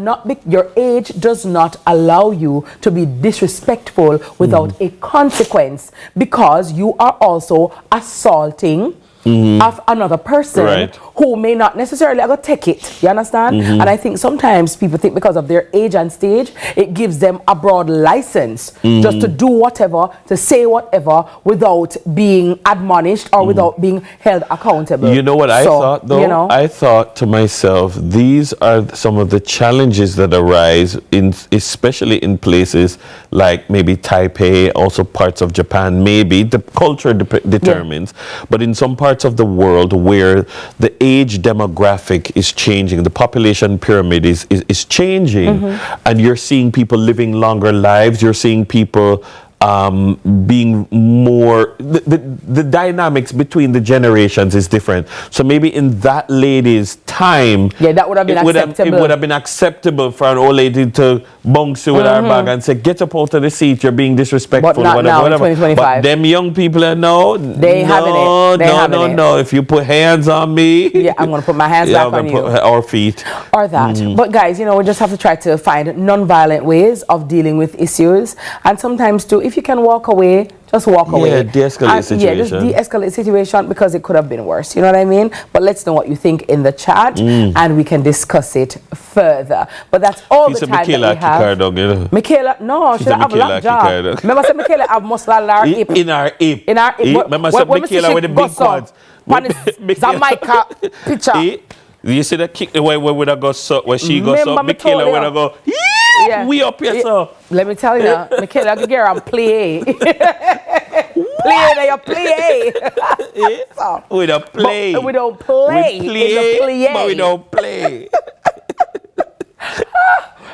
your age does not allow you to be disrespectful without a consequence, because you are also assaulting of another person Right. who may not necessarily go take it. You understand? And I think sometimes people think because of their age and stage, it gives them a broad license just to do whatever, to say whatever without being admonished or without being held accountable. You know what I thought, though? You know, I thought to myself, these are some of the challenges that arise, especially in places like maybe Taipei, also parts of Japan, maybe. The culture determines. But in some parts of the world where the age demographic is changing, the population pyramid is changing, and you're seeing people living longer lives, you're seeing people being more, the dynamics between the generations is different. So maybe in that lady's time, that would have been acceptable. It would have been acceptable for an old lady to bounce you with her bag and say, "Get up out of the seat, you're being disrespectful." But not whatever, now in whatever. 2025. But them young people are no, They having it. They having it. no. If you put hands on me, yeah, I'm going to put my hands back on you. Or feet. Or that. But guys, you know, we just have to try to find non-violent ways of dealing with issues. And sometimes too, if you can walk away, just walk away. Yeah, de-escalate situation. Yeah, just de-escalate situation, because it could have been worse. You know what I mean? But let's know what you think in the chat, and we can discuss it further. But that's all the time that we have. Michaela, no, she have a long jaw. Remember, say Michaela have muscle in her hip. In her hip. In her hip. Remember, say Michaela with the big quads. Jamaica picture. You see that kick the way where we go so, where she goes so, Michaela would go, yeah, we up here, so. Let me tell you, Michaela, I get and play. Play. So, we don't play. We don't play. We play, but we don't play.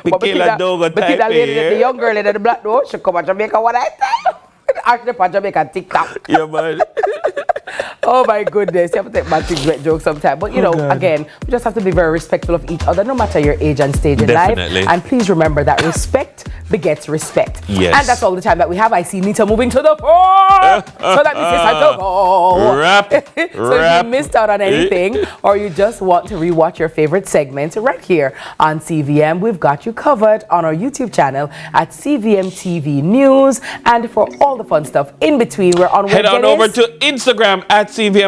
Michaela don't go type here. The young girl in the black door, she come to Jamaica, what I tell? Actually, for Jamaica TikTok. Yeah, man. Oh my goodness, you have to take my things jokes sometimes. But you know, again, we just have to be very respectful of each other, no matter your age and stage in life. And please remember that respect begets respect. Yes. And that's all the time that we have. I see Nita moving to the floor. So that means it's time to go. Wrap. So if you missed out on anything, or you just want to rewatch your favorite segments right here on CVM, we've got you covered on our YouTube channel at CVM TV News. And for all the fun stuff in between, we're on Head on over to Instagram at CVM